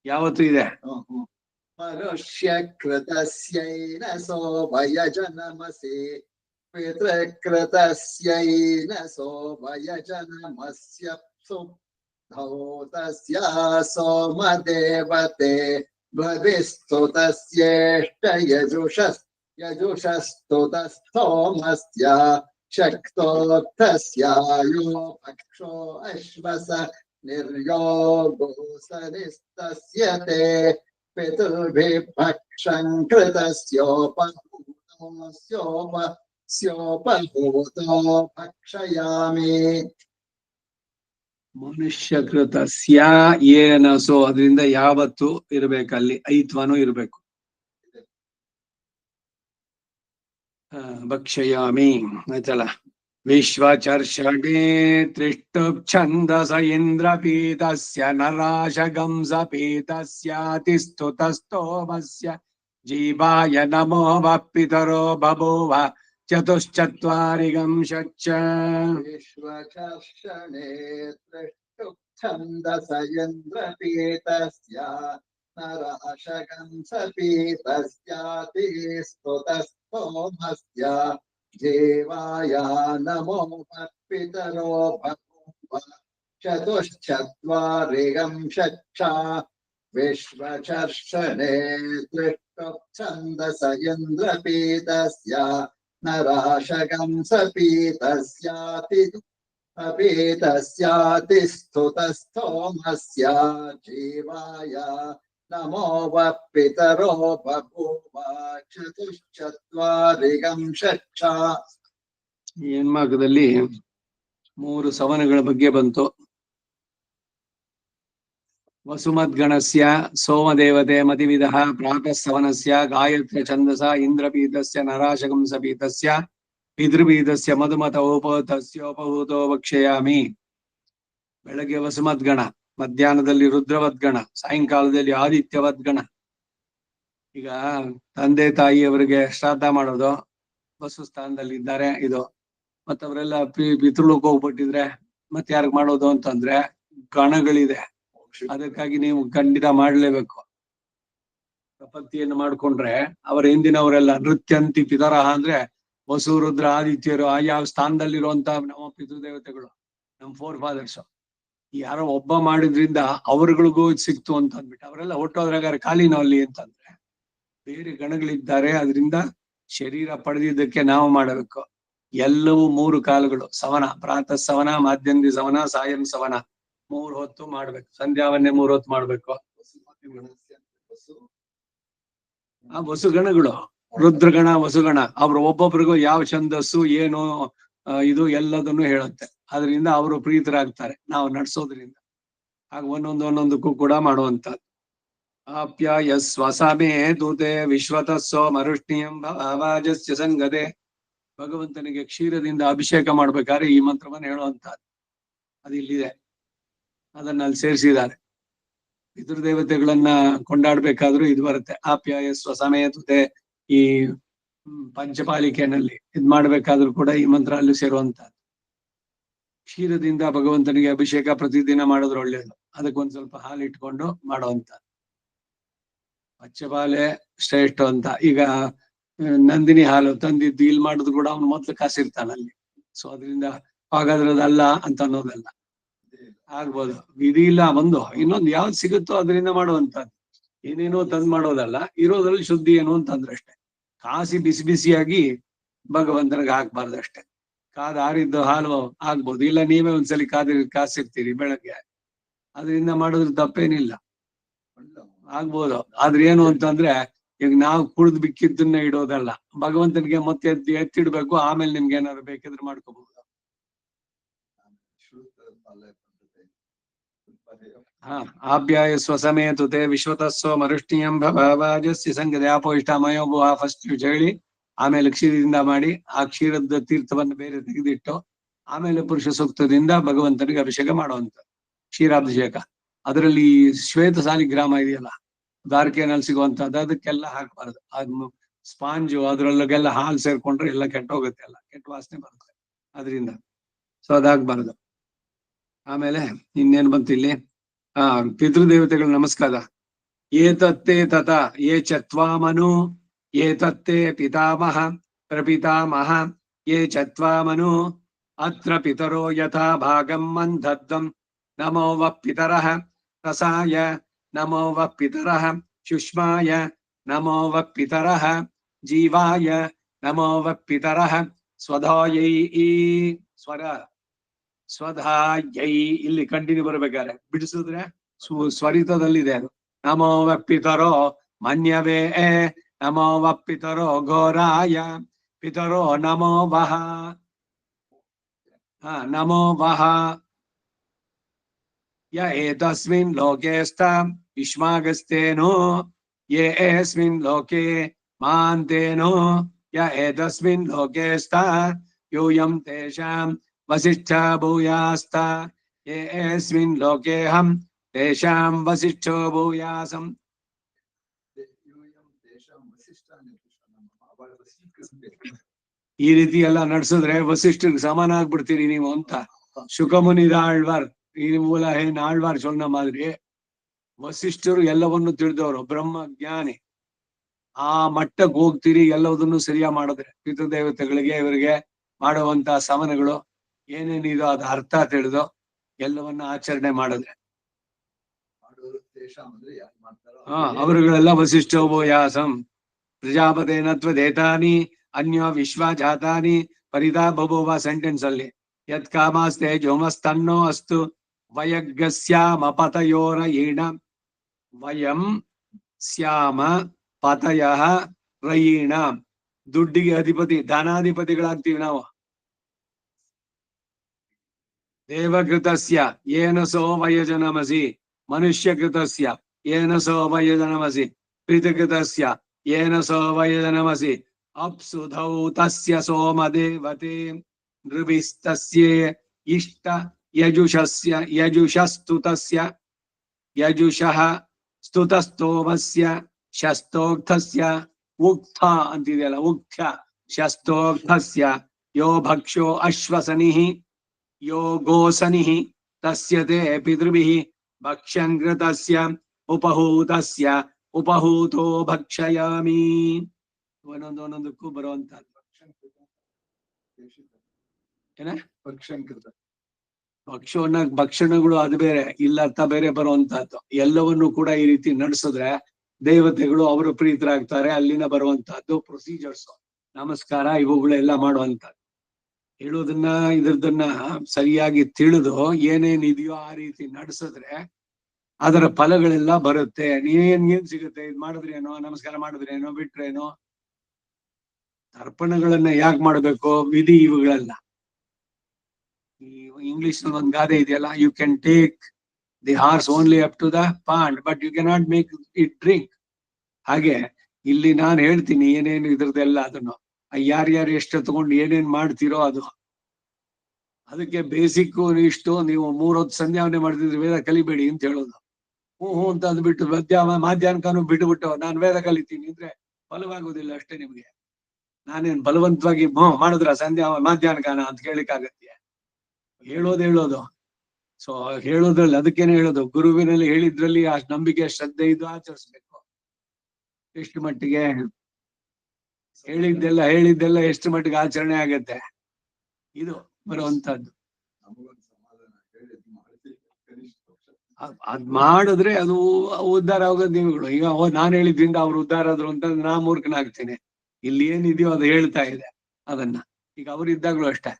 ಯಾವತ್ತು ಇದೆ ಮನುಷ್ಯಕೃತಸ್ಯೈನಸೋ ವಯಜನಮಸಿ ಪಿತೃಕೃತಸ್ಯೈನಸೋ ವಯಜನಮಸ್ಯಪ್ಸುಧೌ ತಸ್ಯ ಸೋಮದೇವತೆ ದ್ವಭಿಸ್ತುತಸ್ಯೇಷ್ಟ ಯಜುಷಸ್ತುತಸ್ಥೋಮಸ್ಯ ಶಕ್ತೋಕ್ತಸ್ಯ ಯೋ ಭಕ್ಷೋ ಅಶ್ವಸ ನಿರ್ಯೋ ಗೋಸನಿಸ್ತಸ್ಯ ತೇ ಪಿತೃಭಿರ್ಭಕ್ಷಂ ಕೃತಸ್ಯೋಪಹೂತಸ್ಯೋಪಹೂತೋ ಭಕ್ಷಯಾಮಿ ಮನುಷ್ಯಕೃತಸ್ಯ ಏನಸೋ ಅದರಿಂದ ಯಾವತ್ತು ಇರ್ಬೇಕಲ್ಲಿ ಐತ್ವನು ಇರ್ಬೇಕು ಭಕ್ಷಯಾಮಿ ಆಯ್ತಲ್ಲ ವಿಶ್ವಚರ್ಷಣೇ ತ್ರಿಷ್ಟುಪ್ ಛಂದಸ ಇಂದ್ರಪೀತಸ್ಯ ನರಾಶಗಂ ಸಪೀತಸ್ಯಾತಿಸ್ತುತಸ್ತೋಮಸ್ಯ ಜೀವಾಯ ನಮೋ ಪಿತರೋ ಬಭೂವ ಚತುಶ್ಚತ್ವಾರಿಗಂ ಷಚ್ಚ ವಿಶ್ವಚರ್ಷಣೇ ತ್ರಿಷ್ಟುಪ್ಛಂದಸ ಇಂದ್ರಪೀತಸ್ಯ ನರಾಶಗಂ ಸಪೀತಸ್ಯಾತಿಸ್ತುತಸ್ತೋಮಸ್ಯ ಜೀವಾಯ ನಮೋ ಪಿತರೋ ಬಭೂವ ಚತುಶ್ಚತ್ವಾರಿಗಂ ಷಚ್ಚ ವಿಶ್ವಚರ್ಷಣೇ ತ್ರಿಷ್ಟುಪ್ಛಂದಸ ಇಂದ್ರಪೀತಸ್ಯ ನರಾಶಗಂ ಸಪೀತಸ್ಯಾತಿಸ್ತುತಸ್ಥೋಮಸ್ಯ ಜೀವಾಯ ನಮೋ ಪಿತರೋ ಬಭೂವ ಚತುಶ್ಚತ್ವಾರಿಗಂ ಷಚ್ಚ ಈ ಹೆಣ್ಮಕದಲ್ಲಿ 3 ಸವನಗಳ ಬಗ್ಗೆ ಬಂತು. ವಸುಮದ್ಗಣಸ್ಯ ಸೋಮದೇವತೆ ಮತಿವಿದಃ ಪ್ರಾತಃ ಸವನಸ್ಯ ಗಾಯತ್ರ ಛಂದಸ ಇಂದ್ರಪೀತಸ್ಯ ನರಾಶಗಂ ಸಪೀತಸ್ಯ ಪಿತೃಪೀತಸ್ಯ ಮಧುಮತ ಉಪಹೂತಸ್ಯೋಪಹೂತೋ ಭಕ್ಷಯಾಮಿ. ಬೆಳಗ್ಗೆ ವಸುಮದ್ಗಣ, ಮಧ್ಯಾಹ್ನದಲ್ಲಿ ರುದ್ರವದ್ಗಣ, ಸಾಯಂಕಾಲದಲ್ಲಿ ಆದಿತ್ಯವದ್ಗಣ. ಈಗ ತಂದೆ ತಾಯಿಯವರಿಗೆ ಶ್ರಾದ್ದ ಮಾಡೋದು, ವಸು ಸ್ಥಾನದಲ್ಲಿ ಇದ್ದಾರೆ ಇದು, ಮತ್ತವರೆಲ್ಲ ಪಿತೃಲೋಕ ಹೋಗ್ಬಿಟ್ಟಿದ್ರೆ ಮತ್ತೆ ಯಾರಿಗ್ ಮಾಡೋದು ಅಂತಂದ್ರೆ ಗಣಗಳಿದೆ. ಅದಕ್ಕಾಗಿ ನೀವು ಖಂಡಿತ ಮಾಡ್ಲೇಬೇಕು. ಪ್ರಪತ್ತಿಯನ್ನು ಮಾಡ್ಕೊಂಡ್ರೆ ಅವರ ಹಿಂದಿನವರೆಲ್ಲ ನೃತ್ಯಂತಿ ಪಿತರಹ ಅಂದ್ರೆ ವಸು ರುದ್ರ ಆದಿತ್ಯರು ಯಾವ ಸ್ಥಾನದಲ್ಲಿರುವಂತ ನಮ್ಮ ಪಿತೃದೇವತೆಗಳು, ನಮ್ ಫೋರ್ ಫಾದರ್ಸ್. ಯಾರೋ ಒಬ್ಬ ಮಾಡಿದ್ರಿಂದ ಅವರುಗಳಿಗೂ ಸಿಕ್ತು ಅಂತ ಅಂದ್ಬಿಟ್ಟು ಅವರೆಲ್ಲ ಹೊಟ್ಟೋದ್ರಾಗ ಖಾಲಿನವಲ್ಲಿ ಅಂತಂದ್ರೆ ಬೇರೆ ಗಣಗಳಿದ್ದಾರೆ. ಅದರಿಂದ ಶರೀರ ಪಡೆದಿದ್ದಕ್ಕೆ ನಾವು ಮಾಡಬೇಕು. ಎಲ್ಲವೂ 3 ಕಾಲಗಳು ಸವನ, ಪ್ರಾತಃ ಸವನ, ಮಾಧ್ಯಂದಿ ಸವನ, ಸಾಯಂ ಸವನ 3 ಹೊತ್ತು ಮಾಡ್ಬೇಕು. ಸಂಧ್ಯಾವನ್ನೇ 3 ಹೊತ್ತು ಮಾಡ್ಬೇಕು. ಆ ವಸುಗಣಗಳು, ರುದ್ರಗಣ, ವಸುಗಣ, ಅವ್ರು ಒಬ್ಬೊಬ್ರಿಗೂ ಯಾವ ಛಂದಸ್ಸು ಏನು ಇದು ಎಲ್ಲದನ್ನು ಹೇಳುತ್ತೆ. ಅದರಿಂದ ಅವರು ಪ್ರೀತರಾಗ್ತಾರೆ ನಾವು ನಡ್ಸೋದ್ರಿಂದ. ಆಗ ಒಂದೊಂದಕ್ಕೂ ಕೂಡ ಮಾಡುವಂತದ್ದು. ಆಪ್ಯಾಯ ಸ್ವಸಮೇ ದೂತೆ ವಿಶ್ವತಸ್ಸೋ ಮರುಷ್ಣಿಯಂ ಭಾವಾಜಸ್ಯ ಸಂಗದೆ ಭಗವಂತನಿಗೆ ಕ್ಷೀರದಿಂದ ಅಭಿಷೇಕ ಮಾಡ್ಬೇಕಾದ್ರೆ ಈ ಮಂತ್ರವನ್ನು ಹೇಳುವಂತಹದ್ದು ಅದು ಇಲ್ಲಿದೆ. ಅದನ್ನ ಅಲ್ಲಿ ಸೇರಿಸಿದ್ದಾರೆ. ಪಿತೃದೇವತೆಗಳನ್ನ ಕೊಂಡಾಡ್ಬೇಕಾದ್ರೂ ಇದು ಬರುತ್ತೆ. ಆಪ್ಯಾಯ ಸ್ವಸಮೇತುತೆ ಈ ಪಂಚಪಾಲಿಕೆನಲ್ಲಿ ಇದ್ ಮಾಡ್ಬೇಕಾದ್ರೂ ಕೂಡ ಈ ಮಂತ್ರ ಅಲ್ಲಿ ಸೇರುವಂತಹದ್ದು. ಕ್ಷೀರದಿಂದ ಭಗವಂತನಿಗೆ ಅಭಿಷೇಕ ಪ್ರತಿದಿನ ಮಾಡಿದ್ರೆ ಒಳ್ಳೇದು. ಅದಕ್ಕೊಂದ್ ಸ್ವಲ್ಪ ಹಾಲು ಇಟ್ಕೊಂಡು ಮಾಡುವಂತಹದ್ದು. ಪಚ್ಚಪಾಲೆ ಶ್ರೇಷ್ಠ ಅಂತ. ಈಗ ನಂದಿನಿ ಹಾಲು ತಂದಿದ್ದು ಇಲ್ಲಿ ಮಾಡುದು ಕೂಡ ಅವ್ನು ಮೊದ್ಲು ಕಾಸಿರ್ತಾನಲ್ಲಿ. ಸೊ ಅದರಿಂದ ಹಾಗಾದ್ರೆ ಅದಲ್ಲ ಅಂತ ಅನ್ನೋದಲ್ಲ. ಆಗ್ಬೋದು, ವಿಧಿ ಇಲ್ಲ ಒಂದು ಇನ್ನೊಂದು ಯಾವ್ದು ಸಿಗುತ್ತೋ ಅದರಿಂದ ಮಾಡುವಂತದ್ದು. ಏನೇನೋ ತಂದ್ ಮಾಡೋದಲ್ಲ, ಇರೋದ್ರಲ್ಲಿ ಶುದ್ಧಿ ಏನು ಅಂತಂದ್ರೆ ಅಷ್ಟೇ. ಕಾಸಿ ಬಿಸಿ ಬಿಸಿಯಾಗಿ ಭಗವಂತನಿಗೆ ಹಾಕ್ಬಾರ್ದಷ್ಟೇ. ಕಾದ ಆರಿದ್ದು ಹಾಲು ಆಗ್ಬೋದು, ಇಲ್ಲ ನೀವೇ ಒಂದ್ಸಲಿ ಕಾಸಿರ್ತೀರಿ ಬೆಳಗ್ಗೆ, ಅದರಿಂದ ಮಾಡಿದ್ರೆ ತಪ್ಪೇನಿಲ್ಲ, ಆಗ್ಬೋದು. ಆದ್ರೆ ಏನು ಅಂತಂದ್ರೆ ಈಗ ನಾವು ಕುಡ್ದು ಬಿಕ್ಕಿದ್ದನ್ನ ಇಡೋದಲ್ಲ, ಭಗವಂತನಿಗೆ ಮತ್ತೆ ಎತ್ತಿಡ್ಬೇಕು. ಆಮೇಲೆ ನಿಮ್ಗೆ ಏನಾದ್ರು ಬೇಕಿದ್ರೆ ಮಾಡ್ಕೋಬಹುದು. ಹಾ, ಆಪ್ಯಾಯ ಸ್ವಸಮೇತುತೆ ವಿಶ್ವತಸ್ವ ಮರುಷ್ಣಿಯಂ ಭವಾಜಸ್ಯ ಸಂಗದೆ ಅಪೋಯಿಷ್ಠಮಯೋ ಭುವ ಫಸ್ಟ್ ಹೇಳಿ, ಆಮೇಲೆ ಕ್ಷೀರದಿಂದ ಮಾಡಿ ಆ ಕ್ಷೀರದ ತೀರ್ಥವನ್ನು ಬೇರೆ ತೆಗೆದಿಟ್ಟು ಆಮೇಲೆ ಪುರುಷ ಸೂಕ್ತದಿಂದ ಭಗವಂತನಿಗೆ ಅಭಿಷೇಕ ಮಾಡುವಂತ ಕ್ಷೀರಾಭಿಷೇಕ. ಅದರಲ್ಲಿ ಶ್ವೇತ ಸಾಲಿಗ್ರಾಮ ಇದೆಯಲ್ಲ, ದ್ವಾರಕೆನಲ್ಲಿ ಸಿಗುವಂತದ್ದು, ಅದಕ್ಕೆಲ್ಲ ಹಾಕ್ಬಾರ್ದು. ಅದ್ ಸ್ಪಾಂಜು ಅದ್ರೊಳಗೆಲ್ಲ ಹಾಲು ಸೇರ್ಕೊಂಡ್ರೆ ಎಲ್ಲ ಕೆಟ್ಟೋಗುತ್ತೆ, ಎಲ್ಲ ಕೆಟ್ಟ ವಾಸನೆ ಬರುತ್ತೆ ಅದರಿಂದ. ಸೊ ಅದಾಗ್ಬಾರ್ದು. ಆಮೇಲೆ ಇನ್ನೇನ್ ಬಂತು ಇಲ್ಲಿ? ಪಿತೃದೇವತೆಗಳ ನಮಸ್ಕಾರ. ಏತತ್ತೇ ತತ ಯೇ ಚತ್ವಾಮನು ಏತತ್ತೇ ಪಿತಾಮಹ ಪ್ರಪಿತಾಮಹ ಯೇ ಚತ್ವಾಮನು ಅತ್ರ ಪಿತರೋ ಯಥಾ ಭಾಗಂ ಮಂದದ್ದಂ ನಮೋ ವಃ ಪಿತರಃ ರಸಾಯ ನಮೋ ವಃ ಪಿತರಃ ಶುಷ್ಮಾಯ ನಮೋ ವಃ ಪಿತರಃ ಜೀವಾಯ ನಮೋ ವಃ ಪಿತರಃ ಸ್ವಧಾಯೈ ಸ್ವರ ಸ್ವಧಾಯೈ ಇಲ್ಲಿ ಕಂಟಿನ್ಯೂ ಬರ್ಬೇಕಾದ್ರೆ ಬಿಡಿಸಿದ್ರೆ ಸ್ವರಿತದಲ್ಲಿದೆ ಅದು. ನಮೋ ವಃ ಪಿತರೋ ಮನ್ಯವೇ ನಮೋ ವಃ ಪಿತರೋ ಘೋರಾಯ ಪಿತರೋ ನಮೋ ವಃ ನಮೋ ವಃ ಯ ಏತಸ್ಮಿನ್ ಲೋಕೆ ಸ್ಥಾಂ ಯುಷ್ಮಾಗಸ್ತೇನೋ ಯೇ ಏಸ್ಮಿನ್ ಲೋಕೆ ಮಾಂತೇನೋ ಯ ಏತಸ್ಮಿನ್ ಲೋಕೆ ಸ್ಥಾ ಯೂಯಂ ತೇಷಾಂ ವಸಿಷ್ಠ ಭೂಯಾಸ್ತ ಯೇ ಏಸ್ಮಿನ್ ಲೋಕೇಹಂ ತೇಷಾಂ ವಸಿಷ್ಠೋ ಭೂಯಾಸಂ. ಈ ರೀತಿ ಎಲ್ಲ ನಡ್ಸಿದ್ರೆ ವಸಿಷ್ಠರಿಗೆ ಸಮಾನ ಆಗ್ಬಿಡ್ತೀರಿ ನೀವು ಅಂತ ಶುಕಮುನಿದ ಆಳ್ವಾರ್ ಈ ಮೂಲ ಏನ್ ಆಳ್ವಾರ್ ಸೊನ್ನ ಮಾದ್ರಿ. ವಸಿಷ್ಠರು ಎಲ್ಲವನ್ನು ತಿಳಿದವರು, ಬ್ರಹ್ಮ ಜ್ಞಾನಿ. ಆ ಮಟ್ಟಕ್ಕೆ ಹೋಗ್ತೀರಿ ಎಲ್ಲದನ್ನು ಸರಿಯಾಗಿ ಮಾಡಿದ್ರೆ. ಪಿತೃದೇವತೆಗಳಿಗೆ ಇವರಿಗೆ ಮಾಡುವಂತ ಸಮನಗಳು ಏನೇನಿದೋ ಅದ ಅರ್ಥ ತಿಳಿದು ಎಲ್ಲವನ್ನ ಆಚರಣೆ ಮಾಡಿದ್ರೆ ಅವರುಗಳೆಲ್ಲ ವಸಿಷ್ಠೋ ಭೂಯಾಸಂ ಪ್ರಜಾಪತೇನತ್ವದೇತಾನಿ ಅನ್ಯೋ ವಿಶ್ವಜಾತಾನಿ ಪರಿತಾ ಬಭೂವ ಸೆಂಟೆನ್ಸ್ ಅಲ್ಲಿ ಯತ್ ಕಾಮಾಸ್ತೆ ಜೋಮಸ್ತನ್ನೋ ಅಸ್ತು ವಯಗ್ಗಸ್ಯಾಮ ಪತಯೋರಯೀಣ ವಯಂ ಸ್ಯಾಮ ಪತಯಃ ರಯೀಣ. ದುಡ್ಡಿಗೆ ಅಧಿಪತಿ, ಧನಾಧಿಪತಿಗಳಾಗ್ತೀವಿ ನಾವು. ದೇವಕೃತಸ್ಯ ಏನ ಸೋ ವಯಜನಮಸಿ ಮನುಷ್ಯಕೃತಸ್ಯ ಏನ ಸೋ ವಯಜನಮಸಿ ಪ್ರೀತಕೃತಸ್ಯ ಏನ ಸೋ ವಯಜನಮಸಿ ಅಪ್ಸುಧೌ ತಸ್ಯ ಸೋಮದೇವತೆ ನೃಭಿಸ್ತಸ್ಯೇ ಇಷ್ಟ ಯಜುಷಸ್ಯ ಯಜುಷಸ್ತುತಸ್ಯ ಯಜುಷಃ ಸ್ತುತಸ್ತೋಮಸ್ಯ ಶಸ್ತೋಕ್ತಸ್ಯ ಉಕ್ತ ಅಂತಿದೆಯಲ್ಲ, ಉಕ್ತ ಶಸ್ತೋಕ್ತಸ್ಯ ಯೋ ಭಕ್ಷೋ ಅಶ್ವಸನಿಃ ಯೋ ಗೋಸನಿಃ ತಸ್ಯತೆ ಪಿತೃಭಿಃ ಭಕ್ಷ್ಯಂಕೃತಸ್ಯ ಉಪಹೂತಸ್ಯ ಉಪಹೂತೋ ಭಕ್ಷಯಾಮಿ. ಒಂದೊಂದಕ್ಕೂ ಬರುವಂತಹದ್ದು ಏನ ಭಕ್ಷಣಗಳು ಅದು ಬೇರೆ, ಇಲ್ಲ ಅರ್ಥ ಬೇರೆ ಬರುವಂತಹದ್ದು. ಎಲ್ಲವನ್ನು ಕೂಡ ಈ ರೀತಿ ನಡೆಸಿದ್ರೆ ದೇವತೆಗಳು ಅವರು ಪ್ರೀತರಾಗ್ತಾರೆ. ಅಲ್ಲಿನ ಬರುವಂತಹದ್ದು ಪ್ರೊಸೀಜರ್ಸ್, ನಮಸ್ಕಾರ ಇವುಗಳೆಲ್ಲ ಮಾಡುವಂತಹದ್ದು. ಹೇಳೋದನ್ನ ಇದ್ರದನ್ನ ಸರಿಯಾಗಿ ತಿಳಿದು ಏನೇನಿದೆಯೋ ಆ ರೀತಿ ನಡೆಸಿದ್ರೆ ಅದರ ಫಲಗಳೆಲ್ಲ ಬರುತ್ತೆ. ಏನ್ ಸಿಗುತ್ತೆ? ಇದ್ ಮಾಡಿದ್ರೇನೋ, ನಮಸ್ಕಾರ ಮಾಡಿದ್ರೇನೋ, ಬಿಟ್ರೇನೋ. ತರ್ಪಣಗಳನ್ನ ಯಾಕೆ ಮಾಡ್ಬೇಕು? ವಿಧಿ ಇವುಗಳೆಲ್ಲ. ಈ ಇಂಗ್ಲಿಷ್ ಒಂದ್ ಗಾದೆ ಇದೆಯಲ್ಲ, you can take the horse only up to the pond but you cannot make it drink. ಹಾಗೆ ಇಲ್ಲಿ ನಾನು ಹೇಳ್ತೀನಿ ಏನೇನು ಇದ್ರದ್ದೆಲ್ಲ ಅದನ್ನು ಯಾರ್ಯಾರು ಎಷ್ಟು ತಗೊಂಡು ಏನೇನ್ ಮಾಡ್ತೀರೋ ಅದು. ಅದಕ್ಕೆ ಬೇಸಿಕ್ ಇಷ್ಟು, ನೀವು 3 ಹೊತ್ತು ಸಂಧ್ಯಾವನೆ ಮಾಡ್ತಿದ್ರೆ ವೇದ ಕಲಿಬೇಡಿ ಅಂತ ಹೇಳೋದು. ಹ್ಞೂ ಅಂತ ಅಂದ್ಬಿಟ್ಟು ಮಾಧ್ಯಾಹ್ನಕ್ಕೂ ಬಿಟ್ಟುಬಿಟ್ಟು ನಾನು ವೇದ ಕಲಿತೀನಿ ಅಂದ್ರೆ ಫಲವಾಗುದಿಲ್ಲ ಅಷ್ಟೇ ನಿಮ್ಗೆ. ನಾನೇನ್ ಬಲವಂತವಾಗಿ ಮಾಡಿದ್ರ ಮಾಧ್ಯಾಹ್ನಗಾನ ಅಂತ ಕೇಳಿಕ್ಕಾಗತ್ತೆ? ಹೇಳೋದು. ಸೊ ಹೇಳೋದ್ರಲ್ಲಿ ಅದಕ್ಕೇನೆ ಹೇಳೋದು, ಗುರುವಿನಲ್ಲಿ ಹೇಳಿದ್ರಲ್ಲಿ ಆ ನಂಬಿಕೆ ಶ್ರದ್ಧೆ ಇದು ಆಚರಿಸ್ಬೇಕು. ಎಷ್ಟು ಮಟ್ಟಿಗೆ ಹೇಳಿದ್ದೆಲ್ಲ ಎಷ್ಟು ಮಟ್ಟಿಗೆ ಆಚರಣೆ ಆಗತ್ತೆ ಇದು ಬರುವಂತದ್ದು. ಅದ್ ಮಾಡಿದ್ರೆ ಅದು ಉದ್ಧಾರ ಆಗೋದು ನೀವುಗಳು. ಈಗ ನಾನ್ ಹೇಳಿದ್ರಿಂದ ಅವ್ರು ಉದ್ಧಾರ ಆದ್ರು ಅಂತ ನಾ ಮೂರ್ಖನಾಗ್ತೀನಿ. ಇಲ್ಲಿ ಏನಿದೆಯೋ ಅದು ಹೇಳ್ತಾ ಇದೆ ಅದನ್ನ. ಈಗ ಅವ್ರಿದ್ದಾಗ್ಲೂ ಅಷ್ಟೇ,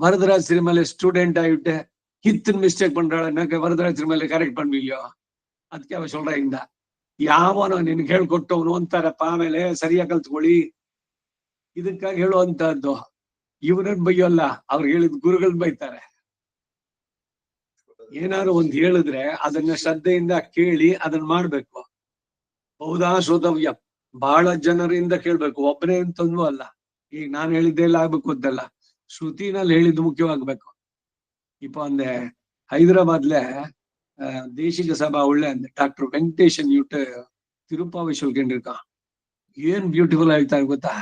ವರದರಾಜ್ ಸಿರಿಮಲೆ ಸ್ಟೂಡೆಂಟ್ ಆಗಿಟ್ಟೆ ಹಿತ್ತಿನ ಮಿಸ್ಟೇಕ್ பண்றாள், எனக்கு ವರದರಾಜ್ ಸಿರಿಮಲೆ ಕರೆಕ್ಟ್ பண்ணலையோ ಅದಕ್ಕೆ ಅವ சொல்றேன். ಯಾವನೋ ನಿನ್ಗೆ ಹೇಳ್ಕೊಟ್ಟವನು ಅಂತಾರಪ್ಪ, ಆಮೇಲೆ ಸರಿಯಾಗಿ ಕಲ್ತ್ಕೊಳ್ಳಿ. ಇದಕ್ಕಾಗಿ ಹೇಳುವಂತಹದ್ದು. ಇವ್ರನ್ನ ಬೈಯೋಲ್ಲ, ಅವ್ರು ಹೇಳಿದ ಗುರುಗಳನ್ನ ಬೈತಾರೆ. ಏನಾದ್ರು ಒಂದ್ ಹೇಳಿದ್ರೆ ಅದನ್ನ ಶ್ರದ್ಧೆಯಿಂದ ಕೇಳಿ ಅದನ್ನ ಮಾಡ್ಬೇಕು. ಹೌದಾ ಶ್ರೋತವ್ಯ, ಬಹಳ ಜನರಿಂದ ಕೇಳ್ಬೇಕು, ಒಬ್ಬನೇ ಅಂತಂದು ಅಲ್ಲ. ಈಗ ನಾನು ಹೇಳಿದ್ದೆಲ್ಲ ಆಗ್ಬೇಕು ಅಂತಲ್ಲ, ಶ್ರುತಿನಲ್ಲಿ ಹೇಳಿದ್ದು ಮುಖ್ಯವಾಗ್ಬೇಕು. ಇಪ್ಪ ಅಂದೆ ಹೈದರಾಬಾದ್ல தேசிக சபா உள்ள அந்த டாக்டர் வெங்கடேஷன் யூட்டு ತಿರುಪಾವಿ சொல்கின்றிருக்கான். ಏನ್ ಬ್ಯೂಟಿಫುಲ್ ಹೇಳ್ತಾರೆ ಗೊತ್ತಾ?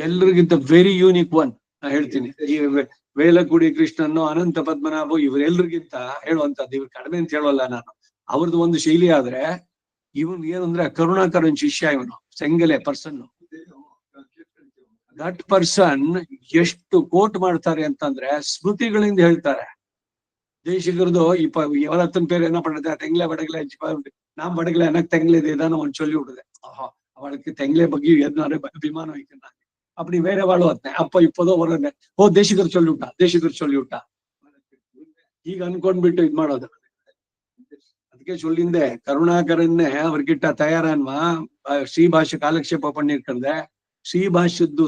ಎಲ್ರಿಗಿಂತ ವೆರಿ ಯೂನಿಕ್ ಒನ್. ನಾ ಹೇಳ್ತೀನಿ, ಈ ವೇಲಕುಡಿ ಕೃಷ್ಣನ್ನು, ಅನಂತ ಪದ್ಮನಾಭ ಇವರೆಲ್ರಿಗಿಂತ ಹೇಳುವಂತದ್ದು. ಇವ್ರು ಕಡಿಮೆ ಅಂತ ಹೇಳೋಲ್ಲ ನಾನು. ಅವ್ರದ್ದು ಒಂದು ಶೈಲಿ ಆದ್ರೆ, ಇವನ್ ಏನಂದ್ರೆ ಕರುಣಾಕರನ್ ಶಿಷ್ಯ ಇವನು, ಸೆಂಗಲೆ ಪರ್ಸನ್. ದಟ್ ಪರ್ಸನ್ ಎಷ್ಟು ಕೋಟ್ ಮಾಡ್ತಾರೆ ಅಂತಂದ್ರೆ ಸ್ಮೃತಿಗಳಿಂದ ಹೇಳ್ತಾರೆ. தேசிகரதோ இப்ப எவ்வளத்தன் பேர் என்ன பண்றது, தெங்கில வடகில நான் வடகில எனக்கு தெங்கில இதுதான் அவன் சொல்லி விடுது. ஆஹா, அவளுக்கு தெங்கில பக்கி எதுனாரு அபிமானம் வைக்கிறாங்க. அப்படி வேற வாழும் வந்தேன். அப்ப இப்போதோ ஒரு தேசிகர் சொல்லிவிட்டா ಈಗ ಅನ್ಕೊಂಡ್ಬಿಟ್ಟು ಇದ್ ಮಾಡೋದು. ಅದಕ್ಕೆ சொல்லிಂದೆ ಕರುಣಾಕರನ್ನೇ ಅವ್ರಿಗಿಟ್ಟ ತಯಾರನ್ವಾ ಶ್ರೀಭಾಷ್ಯ ಕಾಲಕ್ಷೇಪ ಪಣ್ಣಿರ್ಕಂದೆ. ಶ್ರೀಭಾಷ್ಯದ್ದು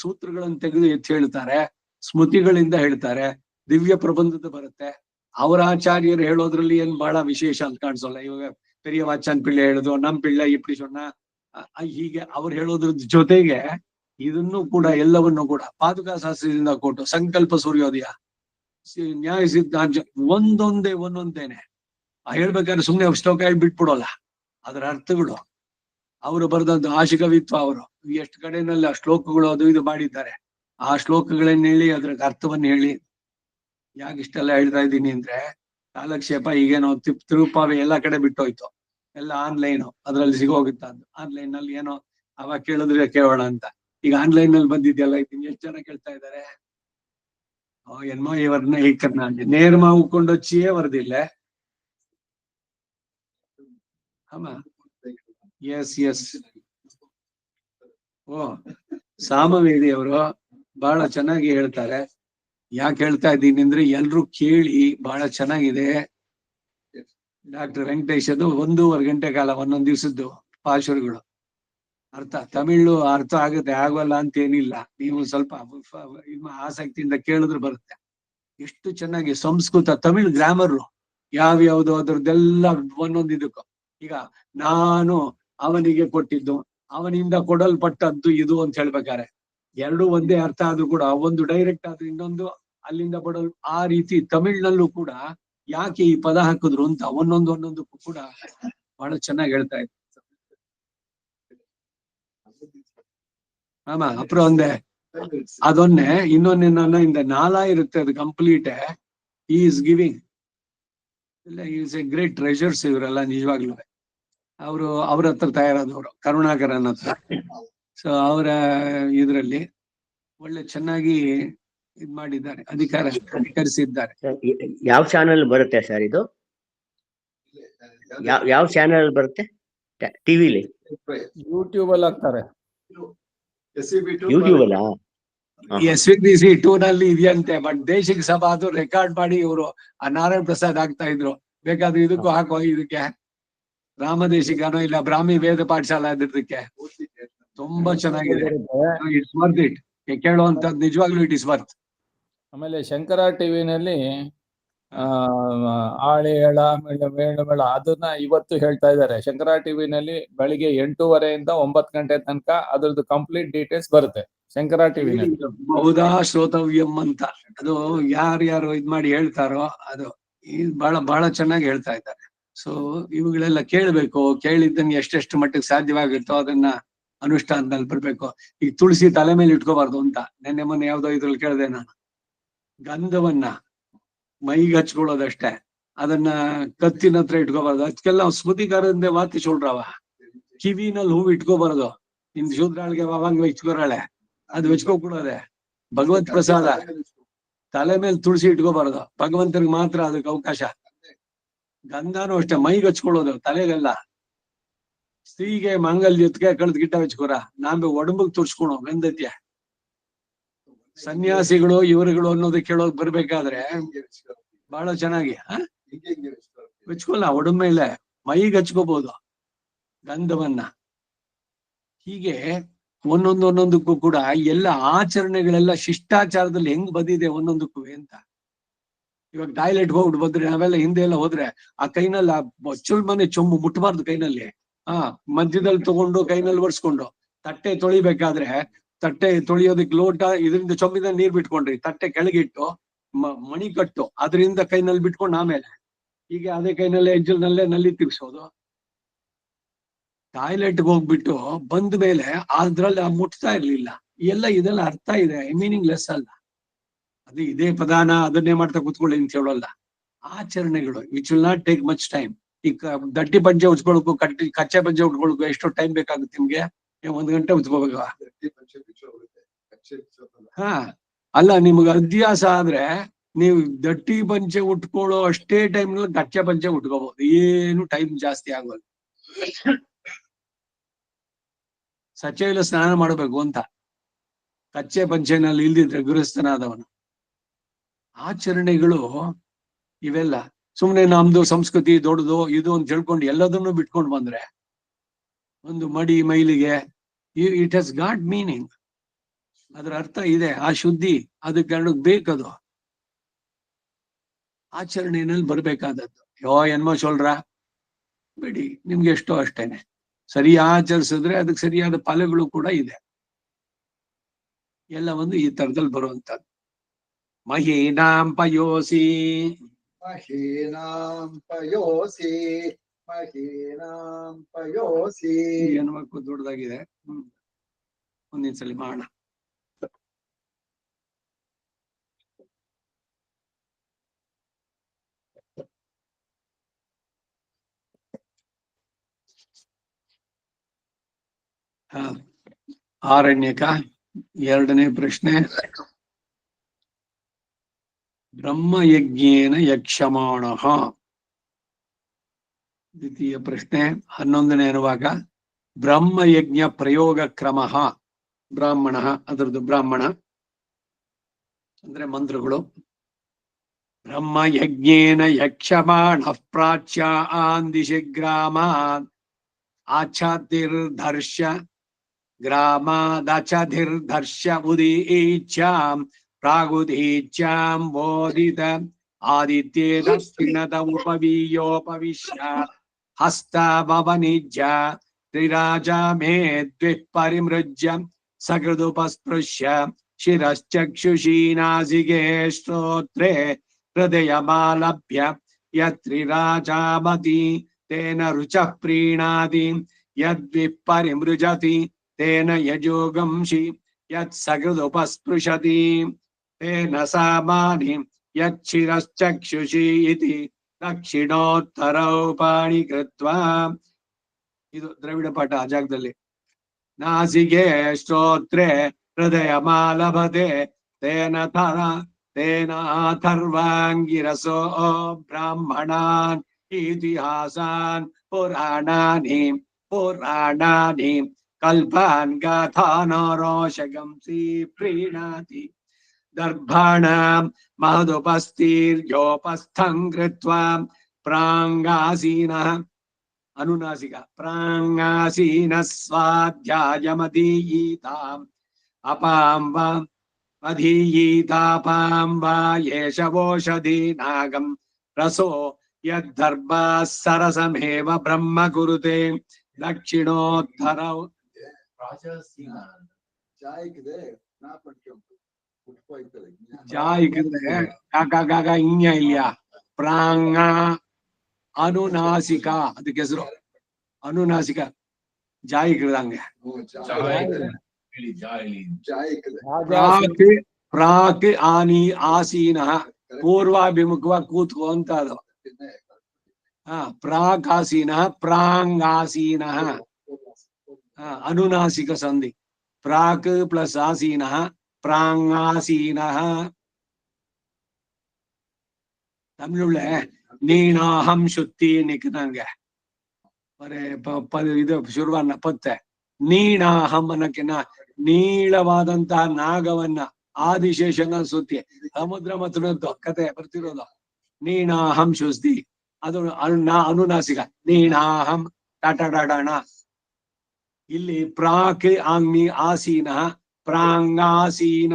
ಸೂತ್ರಗಳನ್ನು ತೆಗೆದು ಎತ್ತಿ ಹೇಳ್ತಾರೆ, ಸ್ಮೃತಿಗಳಿಂದ ಹೇಳ್ತಾರೆ, ದಿವ್ಯ ಪ್ರಬಂಧದ ಬರುತ್ತೆ. ಅವರ ಆಚಾರ್ಯರು ಹೇಳೋದ್ರಲ್ಲಿ ಏನ್ ಬಹಳ ವಿಶೇಷ ಅಂತ ಕಾಣಿಸೋಲ್ಲ. ಇವಾಗ ಪೆರಿಯ ವಾಚನ್ ಪಿಳ್ಳೆ ಹೇಳುದು, ನಮ್ ಪಿಳ್ಳೆ ಇಪ್ಪಡಿ ಸೊನ್ನ, ಹೀಗೆ ಅವ್ರು ಹೇಳೋದ್ರ ಜೊತೆಗೆ ಇದನ್ನು ಕೂಡ ಎಲ್ಲವನ್ನು ಕೂಡ ಪಾದುಕಾ ಶಾಸ್ತ್ರದಿಂದ ಕೊಟ್ಟು ಸಂಕಲ್ಪ ಸೂರ್ಯೋದಯ, ನ್ಯಾಯ ಸಿದ್ಧಾಂತ ಒಂದೊಂದೇನೆ ಹೇಳ್ಬೇಕಾದ್ರೆ ಸುಮ್ನೆ ಶ್ಲೋಕ ಬಿಟ್ಬಿಡೋಲ್ಲ. ಅದರ ಅರ್ಥಗಳು ಅವರು ಬರೆದದ್ದು ಆಶಿಕವಿತ್ವ. ಅವರು ಎಷ್ಟು ಕಡೆನಲ್ಲಿ ಆ ಶ್ಲೋಕಗಳು ಅದು ಇದು ಮಾಡಿದ್ದಾರೆ. ಆ ಶ್ಲೋಕಗಳನ್ನ ಹೇಳಿ ಅದ್ರ ಅರ್ಥವನ್ನ ಹೇಳಿ. ಯಾಕಿಷ್ಟೆಲ್ಲ ಹೇಳ್ತಾ ಇದ್ದೀನಿ ಅಂದ್ರೆ, ಕಾಲಕ್ಷೇಪ ಈಗೇನೋ ತಿರುಪಾವಿ ಎಲ್ಲಾ ಕಡೆ ಬಿಟ್ಟೋಯ್ತು, ಎಲ್ಲ ಆನ್ಲೈನ್ ಅದ್ರಲ್ಲಿ ಸಿಗೋಗುತ್ತದ್ದು. ಆನ್ಲೈನ್ ನಲ್ಲಿ ಏನೋ ಅವಾಗ ಕೇಳಿದ್ರೆ ಕೇಳೋಣ ಅಂತ, ಈಗ ಆನ್ಲೈನ್ ನಲ್ಲಿ ಬಂದಿದ್ಯಲ್ಲ, ಇದನ್ನ ಎಷ್ಟು ಜನ ಕೇಳ್ತಾ ಇದ್ದಾರೆ. ಎನ್ಮೋ ಇವ್ರನ್ನ ಈ ಕರ್ನಾಟಕ ನೇರ್ಮ ಉಕ್ಕೊಂಡೊಚ್ಚಿಯೇ ವರದಿಲ್ಲ. ಆಮ ಎಸ್ ಓ ಸಾಮವೇದಿ ಅವರು ಬಹಳ ಚೆನ್ನಾಗಿ ಹೇಳ್ತಾರೆ. ಯಾಕೆ ಹೇಳ್ತಾ ಇದ್ದೀನಿ ಅಂದ್ರೆ, ಎಲ್ರು ಕೇಳಿ, ಬಹಳ ಚೆನ್ನಾಗಿದೆ. ಡಾಕ್ಟರ್ ವೆಂಕಟೇಶ್ ಅದು 1.5 ಗಂಟೆ ಕಾಲ ಒಂದೊಂದ್ ದಿವ್ಸದ್ದು ಪಾಶುರುಗಳು ಅರ್ಥ. ತಮಿಳು ಅರ್ಥ ಆಗುತ್ತೆ, ಆಗೋಲ್ಲ ಅಂತ ಏನಿಲ್ಲ. ನೀವು ಸ್ವಲ್ಪ ಆಸಕ್ತಿಯಿಂದ ಕೇಳಿದ್ರೆ ಬರುತ್ತೆ. ಎಷ್ಟು ಚೆನ್ನಾಗಿ ಸಂಸ್ಕೃತ ತಮಿಳ್ ಗ್ರಾಮರ್ ಯಾವ್ಯಾವ್ದು ಅದ್ರದ್ದೆಲ್ಲ ಒಂದೊಂದಿದಕ್ಕೂ. ಈಗ ನಾನು ಅವನಿಗೆ ಕೊಟ್ಟಿದ್ದು, ಅವನಿಂದ ಕೊಡಲ್ಪಟ್ಟದ್ದು ಇದು ಅಂತ ಹೇಳ್ಬೇಕಾರೆ ಎರಡೂ ಒಂದೇ ಅರ್ಥ ಆದ್ರೂ ಕೂಡ, ಒಂದು ಡೈರೆಕ್ಟ್ ಆದ್ರೂ ಇನ್ನೊಂದು ಅಲ್ಲಿಂದ ಕೊಡಲ್. ಆ ರೀತಿ ತಮಿಳ್ನಲ್ಲೂ ಕೂಡ ಯಾಕೆ ಈ ಪದ ಹಾಕಿದ್ರು ಅಂತ ಒಂದೊಂದಕ್ಕೂ ಕೂಡ ಬಹಳ ಚೆನ್ನಾಗಿ ಹೇಳ್ತಾ ಇದ್ರು. ஆமா, அப்புறம் அந்த ಅದೊನ್ನೆ ಇನ್ನೊಂದು இந்த 4 ಇರುತ್ತೆ, ಅದು ಕಂಪ್ಲೀಟ್ he is giving. ಇಲ್ಲ, he is a great treasures ಇವರೆಲ್ಲ ನಿಜವಾಗ್ಲೂ. ಅವರು ಅವ್ರ ಹತ್ರ ತಯಾರಾದವರು ಕರುಣಾಕರನ್ ಹತ್ರ. ಸೊ ಅವರ ಇದ್ರಲ್ಲಿ ಒಳ್ಳೆ ಚೆನ್ನಾಗಿ ಇದ್ ಮಾಡಿದ್ದಾರೆ, ಅಧಿಕರಿಸಿದ್ದಾರೆ. ಯಾವ ಚಾನಲ್ ಬರುತ್ತೆ ಸರ್ ಇದು? ಯಾವ ಚಾನಲ್ ಬರುತ್ತೆ? ಟಿವಿಲಿ, ಯೂಟ್ಯೂಬ್ ಅಲ್ಲಿ ಹಾಕ್ತಾರೆ. ಯೂಟ್ಯೂಬ್ ಅಲ್ಲ, SVBC 2 ನಲ್ಲಿ ಇದೆಯಂತೆ. ಬಟ್ ದೇಶಿಕ ಸಭಾ ಅದು ರೆಕಾರ್ಡ್ ಮಾಡಿ ಇವರು ನಾರಾಯಣ ಪ್ರಸಾದ್ ಆಗ್ತಾ ಇದ್ರು. ಬೇಕಾದ್ರೆ ಇದಕ್ಕೂ ಹಾಕೋ, ಇದಕ್ಕೆ ರಾಮದೇಶಿಕನೋ ಇಲ್ಲ ಬ್ರಾಹ್ಮಿ ವೇದ ಪಾಠಶಾಲಾ ಅದಕ್ಕೆ ತುಂಬಾ ಚೆನ್ನಾಗಿದೆ. ಇಟ್ಸ್ ವರ್ತ್ ಇಟ್ ಕೇಳುವಂತದ್ದು, ನಿಜವಾಗ್ಲೂ ಇಟ್ ಇಸ್ ವರ್ತ್. ಆಮೇಲೆ ಶಂಕರ ಟಿವಿನಲ್ಲಿ ಆಳಿಯಳ ಮೇಳುಮೇಳ ಅದನ್ನ ಇವತ್ತು ಹೇಳ್ತಾ ಇದ್ದಾರೆ ಶಂಕರ ಟಿವಿನಲ್ಲಿ. ಬೆಳಿಗ್ಗೆ 8:30 9 ಗಂಟೆ ತನಕ ಅದ್ರದ್ದು ಕಂಪ್ಲೀಟ್ ಡೀಟೇಲ್ಸ್ ಬರುತ್ತೆ ಶಂಕರ ಟಿವಿನಲ್ಲಿ. ಬಹುದಾ ಶ್ರೋತವ್ಯಂ ಅಂತ ಅದು ಯಾರ್ಯಾರು ಇದ್ ಮಾಡಿ ಹೇಳ್ತಾರೋ ಅದು ಬಹಳ ಬಹಳ ಚೆನ್ನಾಗಿ ಹೇಳ್ತಾ ಇದ್ದಾರೆ. ಸೊ ಇವುಗಳೆಲ್ಲ ಕೇಳ್ಬೇಕು, ಕೇಳಿದ್ದನ್ನ ಎಷ್ಟೆಷ್ಟು ಮಟ್ಟಿಗೆ ಸಾಧ್ಯವಾಗಿರ್ತೋ ಅದನ್ನ ಅನುಷ್ಠಾನದಲ್ಲಿ ಬರ್ಬೇಕು. ಈಗ ತುಳಸಿ ತಲೆ ಮೇಲೆ ಇಟ್ಕೋಬಾರ್ದು ಅಂತ ನೆನ್ನೆ ಮೊನ್ನೆ ಯಾವ್ದೋ ಇದ್ರಲ್ಲಿ ಕೇಳಿದೆ ನಾನು. ಗಂಧವನ್ನ ಮೈಗೆ ಹಚ್ಕೊಳ್ಳೋದಷ್ಟೇ, ಅದನ್ನ ಕತ್ತಿನ ಹತ್ರ ಇಟ್ಕೋಬಾರ್ದು. ಅದಕ್ಕೆಲ್ಲ ಸ್ಮೃತಿಕಾರದಿಂದ ವಾತಿ ಸೊಲ್ರವ. ಕಿವಿನಲ್ಲಿ ಹೂವು ಇಟ್ಕೋಬಾರ್ದು. ಇನ್ ಶೂದ್ರಾಳಿಗೆ ಅವಂಗ ಇಟ್ಕೊರಾಳೆ, ಅದು ಹೆಚ್ಕೊಬಿಡೋದೆ. ಭಗವತ್ ಪ್ರಸಾದ. ತಲೆ ಮೇಲೆ ತುಳಸಿ ಇಟ್ಕೋಬಾರದು, ಭಗವಂತನಿಗೆ ಮಾತ್ರ ಅದಕ್ಕೆ ಅವಕಾಶ. ಗಂಧನೂ ಅಷ್ಟೇ ಮೈಗೆ ಹಚ್ಕೊಳ್ಳೋದು, ತಲೆಗೆಲ್ಲ. ಸ್ತ್ರೀಗೆ ಮಾಂಗಲ್ಯತ್ಗೆ ಕಳೆದ ಗಿಟ್ಟ ಹಚ್ಕೋರ, ನಾವೇ ಒಡಂಬಗ್ ತುರ್ಸ್ಕೊಳೋ ಗಂಧತ್ಯ. ಸನ್ಯಾಸಿಗಳು ಇವರುಗಳು ಅನ್ನೋದು ಕೇಳೋಕ್ ಬರ್ಬೇಕಾದ್ರೆ ಬಹಳ ಚೆನ್ನಾಗಿ ಹಚ್ಕೊಲ್ಲ, ಒಡಂಬ ಇಲ್ಲ, ಮೈಗೆ ಹಚ್ಕೋಬಹುದು ಗಂಧವನ್ನ. ಹೀಗೆ ಒಂದೊಂದಕ್ಕೂ ಕೂಡ ಎಲ್ಲ ಆಚರಣೆಗಳೆಲ್ಲ ಶಿಷ್ಟಾಚಾರದಲ್ಲಿ ಹೆಂಗ್ ಬಂದಿದೆ ಒಂದೊಂದಕ್ಕೂ ಅಂತ. ಇವಾಗ ಟಾಯ್ಲೆಟ್ಗೆ ಹೋಗ್ಬಿಟ್ಟು ಬಂದ್ರೆ ನಾವೆಲ್ಲ ಹಿಂದೆ ಎಲ್ಲ ಹೋದ್ರೆ ಆ ಕೈನಲ್ಲಿ ಆ ಚುಳ್ ಮನೆ ಚೊಂಬು ಮುಟ್ಬಾರ್ದು ಕೈನಲ್ಲಿ. ಮಧ್ಯದಲ್ಲಿ ತಗೊಂಡು ಕೈನಲ್ಲಿ ಒರ್ಸ್ಕೊಂಡು ತಟ್ಟೆ ತೊಳಿಬೇಕಾದ್ರೆ ತಟ್ಟೆ ತೊಳಿಯೋದಕ್ಕೆ ಲೋಟ ಇದರಿಂದ ಚೊಂಬಿದ ನೀರ್ ಬಿಟ್ಕೊಂಡ್ರಿ, ತಟ್ಟೆ ಕೆಳಗಿಟ್ಟು ಮಣಿ ಕಟ್ಟು ಅದರಿಂದ ಕೈನಲ್ಲಿ ಬಿಟ್ಕೊಂಡು ಆಮೇಲೆ ಹೀಗೆ ಅದೇ ಕೈನಲ್ಲೇ ಎಂಜಲ್ನಲ್ಲೇ ನಲ್ಲಿ ತಿರ್ಸೋದು. ಟಾಯ್ಲೆಟ್ಗೆ ಹೋಗ್ಬಿಟ್ಟು ಬಂದ ಮೇಲೆ ಅದ್ರಲ್ಲಿ ಮುಟ್ತಾ ಇರ್ಲಿಲ್ಲ. ಇದೆಲ್ಲ ಅರ್ಥ ಇದೆ, ಮೀನಿಂಗ್ ಲೆಸ್ ಅಲ್ಲ. ಅದು ಇದೇ ಪದಾನ ಅದನ್ನೇ ಮಾಡ್ತಾ ಕೂತ್ಕೊಳ್ಳಿ ಅಂತ ಹೇಳೋಲ್ಲ. ಆಚರಣೆಗಳು which will not take much time. ಈಗ ದಟ್ಟಿ ಪಂಚೆ ಉಚ್ಕೊಳಕು ಕಚ್ಚೆ ಪಂಚೆ ಉಟ್ಕೊಳಕು ಎಷ್ಟೋ ಟೈಮ್ ಬೇಕಾಗುತ್ತೆ ನಿಮ್ಗೆ? 1 ಗಂಟೆ ಉಚ್ಕೋಬೇಕು. ಅಲ್ಲ, ನಿಮ್ಗೆ ಅಭ್ಯಾಸ ಆದ್ರೆ ನೀವು ದಟ್ಟಿ ಪಂಚೆ ಉಟ್ಕೊಳ್ಳೋ ಅಷ್ಟೇ ಟೈಮ್ ನಲ್ಲಿ ಕಚ್ಚೆ ಪಂಚೆ ಉಟ್ಕೋಬಹುದು, ಏನು ಟೈಮ್ ಜಾಸ್ತಿ ಆಗೋದು. ಸಚೆಯಲ್ಲಿ ಸ್ನಾನ ಮಾಡಬೇಕು ಅಂತ ಕಚ್ಚೆ ಪಂಚೆನಲ್ಲಿ ಇಲ್ದಿದ್ರೆ ಗೃಹಸ್ಥನಾದವನು. ಆಚರಣೆಗಳು ಇವೆಲ್ಲ ಸುಮ್ನೆ ನಮ್ದು ಸಂಸ್ಕೃತಿ ದೊಡ್ಡದು ಇದು ಅಂತ ಹೇಳ್ಕೊಂಡು ಎಲ್ಲದನ್ನು ಬಿಟ್ಕೊಂಡು ಬಂದ್ರೆ ಒಂದು ಮಡಿ ಮೈಲಿಗೆ ಇಟ್ ಹಸ್ ಗಾಟ್ ಮೀನಿಂಗ್. ಅದ್ರ ಅರ್ಥ ಇದೆ, ಆ ಶುದ್ಧಿ ಅದಕ್ಕೆ ಬೇಕದು. ಆಚರಣೆಯಲ್ಲಿ ಬರ್ಬೇಕಾದದ್ದು. ಎನ್ಮೋ ಸೊಲ್ರ ಬಿಡಿ, ನಿಮ್ಗೆ ಎಷ್ಟೋ ಅಷ್ಟೇನೆ. ಸರಿ ಆಚರಿಸಿದ್ರೆ ಅದಕ್ಕೆ ಸರಿಯಾದ ಫಲಗಳು ಕೂಡ ಇದೆ. ಎಲ್ಲ ಒಂದು ಈ ತರದಲ್ಲಿ ಬರುವಂತದ್ದು. ಮಹೀನಾಂ ಪಯೋಸಿ ಮಹೀನಾಂ ಪಯೋಸಿ ಮಹೀನಾಂ ಪಯೋಸಿ. ಹೆಣ್ಮಕ್ಳು ದೊಡ್ಡದಾಗಿದೆ. ಮುಂದಿನ ಸಲ ಮಾಡೋಣ. ಆರಣ್ಯಕ 2ನೇ ಪ್ರಶ್ನೆ. ಬ್ರಹ್ಮಯಜ್ಞೇನ ಯಕ್ಷಮಾಣಃ. ದ್ವಿತೀಯ ಪ್ರಶ್ನೆ 11ನೇ ಇರುವಾಗ ಬ್ರಹ್ಮಯಜ್ಞ ಪ್ರಯೋಗ ಕ್ರಮ. ಬ್ರಾಹ್ಮಣ ಅದರದ್ದು ಬ್ರಾಹ್ಮಣ ಅಂದ್ರೆ ಮಂತ್ರಗಳು. ಬ್ರಹ್ಮಯಜ್ಞೇನ ಯಕ್ಷಮಾಣಃ ಪ್ರಾಚ್ಯಾನ್ ದಿಶಿ ಗ್ರಾಮಾನ್ ಆಚ್ಛಾದಿರ್ಧರ್ಷ ಗ್ರಾಮಾದಚಧಿರ್ಧರ್ಷ ಉದೀಚ್ಯಾಂ ಪ್ರಾಗುದೀಚ್ಯಾಂ ಬೋಧಿತ ಆದಿತ್ಯೇ ದಕ್ಷಿಣದ ಉಪವೀಯೋಪವಿಶ್ಯ ಹಸ್ತವನಿಜ್ಯ ತ್ರಿರಾಜ ಮೇ ದ್ವಿಃ ಪರಿಮೃಜ್ಯ ಸಕೃದುಪಸ್ಪೃಶ್ಯ ಶಿರಶ್ಚಕ್ಷುಷಿ ನಾಸಿಕೆ ಶ್ರೋತ್ರೇ ಹೃದಯಮಾಲಭ್ಯ ಯತ್ರಿರಾಜಾಮತಿ ತೇನ ರುಚಃ ಪ್ರೀಣಾತಿ ಯದ್ವಿಃ ಪರಿಮೃಜತಿ ತೇನ ಯಜೋಗಂಷಿ ಯತ್ ಸಕೃದುಪಸ್ಪೃಶತಿ ತೇನ ಸಾಮಾನಿ ಯಚ್ಚಿರಶ್ಚಕ್ಷುಷಿ ಇತಿ ದಕ್ಷಿಣೋತ್ತರೌ ಪಾಣಿ ಕೃತ್ವಾ. ಇದು ದ್ರವಿಡ ಪಾಠ ಆ ಜಾಗದಲ್ಲಿ. ನಾಸಿಕೆ ಶ್ರೋತ್ರೇ ಹೃದಯ ಮಾಲಭತೆ ತೇನ ಅಥರ್ವಾಂಗಿರಸೋ ಬ್ರಾಹ್ಮಣಾನ್ ಇತಿಹಾಸಾನ್ ಪುರಾಣಾನಿ ಕಲ್ಪಾನ್ ಗಾಥಾನರೋಷಗಂಸಿ ಪ್ರೀಣಾತಿ ದರ್ಭಾಣಾಂ ಮಹದುಪಸ್ಥಿರ್ಯೋಪಸ್ಥಂ ಕೃತ್ವಾ ಪ್ರಾಂಗಾಸೀನಃ ಅನುನಾಸಿಕ ಪ್ರಾಂಗಾಸೀನಃ ಸ್ವಾಧ್ಯಾಯಮಧೀಯೀತಾಂ ಅಪಾಂ ವಾ ಅಧೀಯೀತಾಪಾಂ ವಾ ಯೇಷವೋಷಧೀನಾಗಂ रसो यद्धर्भ सरसमेव ब्रह्म कुरुते दक्षिणोत्तर ಜಾಯಿಗಿದೆ ನಾ ಪಡ್ಕೊಂಡು ಉಟ್ಕೋಯ್ತದೆ ಜಾಯಿಕಂದ್ರೆ ಕಾಕ ಇಂಗ್ಯ ಇಲ್ಲ ಪ್ರಾಂಗ ಅನುನಾಸಿಕ ಅದಕ್ಕೆ ಹೆಸರು ಅನುನಾಸಿಕ ಜಾಯಿಕದಂಗೆ ಜಾಯಿಗಿದೆ ಪ್ರಾಕ್ ಪ್ರಾಕ್ ಆನಿ ಆಸೀನ ಪೂರ್ವಾಭಿಮುಖವಾಗಿ ಕೂತ್ಕೋ ಅಂತ ಅದು ಪ್ರಾಕ್ ಆಸೀನ ಪ್ರಾಂಗಾಸೀನ ಅನುನಾಸಿಕ ಸಂಧಿ ಪ್ರಾಕ್ ಪ್ಲಸ್ ಆಸೀನ ಪ್ರಾಂಗಾಸೀನ ತಮಿಳುಳ್ಳೆ ನೀನಾಹಂ ಶುದ್ಧಿ ನಿಕ್ಕನಂಗೆ ಇದು ಶುರುವನ್ನ ಪತ್ತೆ ನೀನಾಹಂ ಅನ್ನಕ್ಕಿನ್ನ ನೀಳವಾದಂತಹ ನಾಗವನ್ನ ಆದಿಶೇಷನ ಸುತ್ತಿ ಸಮುದ್ರ ಮತ್ತು ಕತೆ ಬರ್ತಿರೋದು ನೀನಾಹಂ ಶುದ್ಧಿ ಅದು ಅನುನಾಸಿಕ ನೀನಾಹಂ ಟಾಟಾಡಾಣ ಇಲ್ಲಿ ಪ್ರಾಕ್ ಆಂಗ್ನಿ ಆಸೀನ ಪ್ರಾಂಗಾಸೀನ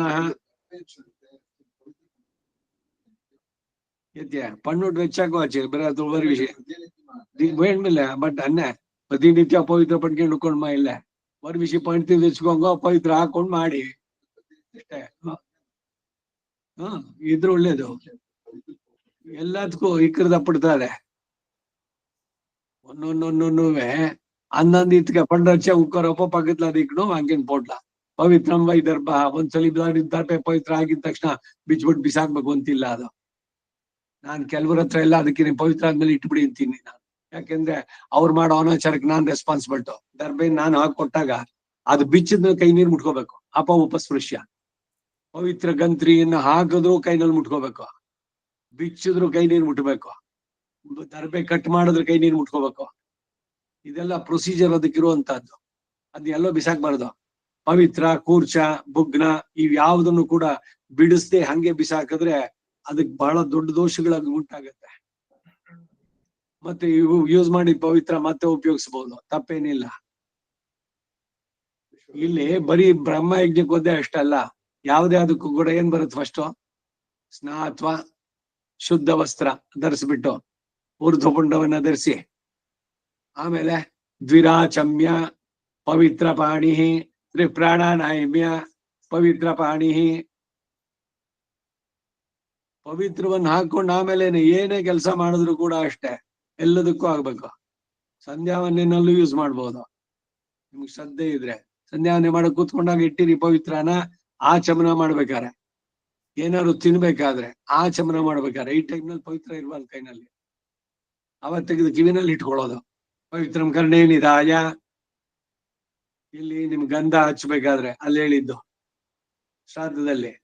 ಪಣ್ಣುಟ್ വെച്ചാക്കോ വച്ചു അത് ഒരു വിഷയം വേണ്ടല്ല ബട്ട് അന്നെ ಪ್ರತಿನಿತ್ಯ ಪವಿತ್ರ ಪಡ್ಕೊಂಡು ಹಿಡ್ಕೊಂಡ್ ಇಲ್ಲ ഒരു ವಿಷಯ ಪಂಕ್ತಿ ತೆಚ್ಕೊಂಗೋ ಪವಿತ್ರ ಹಾಕೊಂಡ್ ಮಾಡಿ ಅಷ್ಟೇ ಇದ್ರ ಒಳ್ಳೇದು ಎಲ್ಲದಕ್ಕೂ ಇಕ್ಕರ್ದ ಪಡ್ತಾರೆ ஒன்னொன்னுவே அந்தந்த இத்துக்க பண்றச்ச உட்காரப்போ பக்கத்துல அதிக்கணும் ಹಂಗೇನ್ போಡ್ಲ ಪವಿತ್ರಂ ವೈದರ್ಭ ಒಂದ್ಸಲಿ ದರ್ಭೆ ಪವಿತ್ರ ಆಗಿದ ತಕ್ಷಣ ಬಿಚ್ಬಿಟ್ಟು ಬಿಸಾಕ್ಬೇಕು ಅಂತಿಲ್ಲ ಅದು ನಾನ್ ಕೆಲವ್ರ ಹತ್ರ ಎಲ್ಲ ಅದಕ್ಕೆ ಪವಿತ್ರ ಆದ್ಮೇಲೆ ಇಟ್ಬಿಡಿ ಅಂತೀನಿ ನಾನು ಯಾಕೆಂದ್ರೆ ಅವ್ರು ಮಾಡೋ ಅನಾಚಾರಕ್ಕೆ ನಾನ್ ರೆಸ್ಪಾನ್ಸಿಬಿಲಿಟಿ ದರ್ಬೆ ನಾನು ಹಾಕೊಟ್ಟಾಗ ಅದು ಬಿಚ್ಚಿದ ಕೈ ನೀರು ಮುಟ್ಕೋಬೇಕು ಅಪ ಉಪಸ್ಪೃಶ್ಯ ಪವಿತ್ರ ಗಂತ್ರಿಯನ್ನ ಹಾಕಿದ್ರು ಕೈನಲ್ಲಿ ಮುಟ್ಕೋಬೇಕು ಬಿಚ್ಚಿದ್ರು ಕೈ ನೀರು ಮುಟ್ಬೇಕು ದರ್ಬೆ ಕಟ್ ಮಾಡಿದ್ರೆ ಕೈ ನೀರು ಮುಟ್ಕೋಬೇಕು ಇದೆಲ್ಲ ಪ್ರೊಸೀಜರ್ ಅದಕ್ಕಿರುವಂತಹದ್ದು ಅದನ್ನೆಲ್ಲೋ ಬಿಸಾಕ್ಬಾರ್ದು ಪವಿತ್ರ ಕೂರ್ಚ ಬುಗ್ನ ಇವ್ ಯಾವ್ದನ್ನು ಕೂಡ ಬಿಡಿಸದೆ ಹಂಗೆ ಬಿಸಾಕಿದ್ರೆ ಅದಕ್ಕೆ ಬಹಳ ದೊಡ್ಡ ದೋಷಗಳಾಗಿ ಉಂಟಾಗತ್ತೆ ಮತ್ತೆ ಇವು ಯೂಸ್ ಮಾಡಿ ಪವಿತ್ರ ಮತ್ತೆ ಉಪಯೋಗಿಸಬಹುದು ತಪ್ಪೇನಿಲ್ಲ ಇಲ್ಲಿ ಬರೀ ಬ್ರಹ್ಮ ಯಜ್ಞಕ್ಕೆ ಹೋದೆ ಅಷ್ಟಲ್ಲ ಯಾವ್ದೇ ಅದಕ್ಕೂ ಕೂಡ ಏನ್ ಬರುತ್ತೆ ಫಸ್ಟ್ ಸ್ನಾತ್ವ ಶುದ್ಧ ವಸ್ತ್ರ ಧರಿಸ್ಬಿಟ್ಟು ಊರ್ಧ್ವಪುಂಡವನ್ನ ಧರಿಸಿ ಆಮೇಲೆ ದ್ವಿರಾಚಮ್ಯ ಪವಿತ್ರ ಪಾಣಿ ತ್ರಿಪ್ರಾಣಾನಾಯಮ್ಯ ಪವಿತ್ರ ಪಾಣಿ ಪವಿತ್ರವನ್ನ ಹಾಕೊಂಡು ಆಮೇಲೆ ಏನೇ ಕೆಲಸ ಮಾಡಿದ್ರು ಕೂಡ ಅಷ್ಟೇ ಎಲ್ಲದಕ್ಕೂ ಆಗ್ಬೇಕು ಸಂಧ್ಯಾವನ್ನೇನಲ್ಲೂ ಯೂಸ್ ಮಾಡ್ಬೋದು ನಿಮ್ಗೆ ಶ್ರದ್ಧೆ ಇದ್ರೆ ಸಂಧ್ಯಾವನ್ನೇ ಮಾಡಕ್ ಕೂತ್ಕೊಂಡಾಗ ಇಟ್ಟಿರಿ ಪವಿತ್ರನ ಆಚಮನ ಮಾಡ್ಬೇಕಾರೆ ಏನಾದ್ರು ತಿನ್ಬೇಕಾದ್ರೆ ಆಚಮನ ಮಾಡ್ಬೇಕಾದ್ರೆ ಈ ಟೈಮ್ನಲ್ಲಿ ಪವಿತ್ರ ಇರ್ಬಾರ್ದು ಕೈನಲ್ಲಿ ಅವತ್ ತೆಗೆದು ಕಿವಿನಲ್ಲಿ ಇಟ್ಕೊಳ್ಳೋದು ಪವಿತ್ರಂ ಕರ್ಣೇನಿದಾಯ ಇಲ್ಲಿ ನಿಮ್ ಗಂಧ ಹಚ್ಬೇಕಾದ್ರೆ ಅಲ್ಲಿ ಹೇಳಿದ್ದು ಶ್ರಾದ್ದದಲ್ಲಿ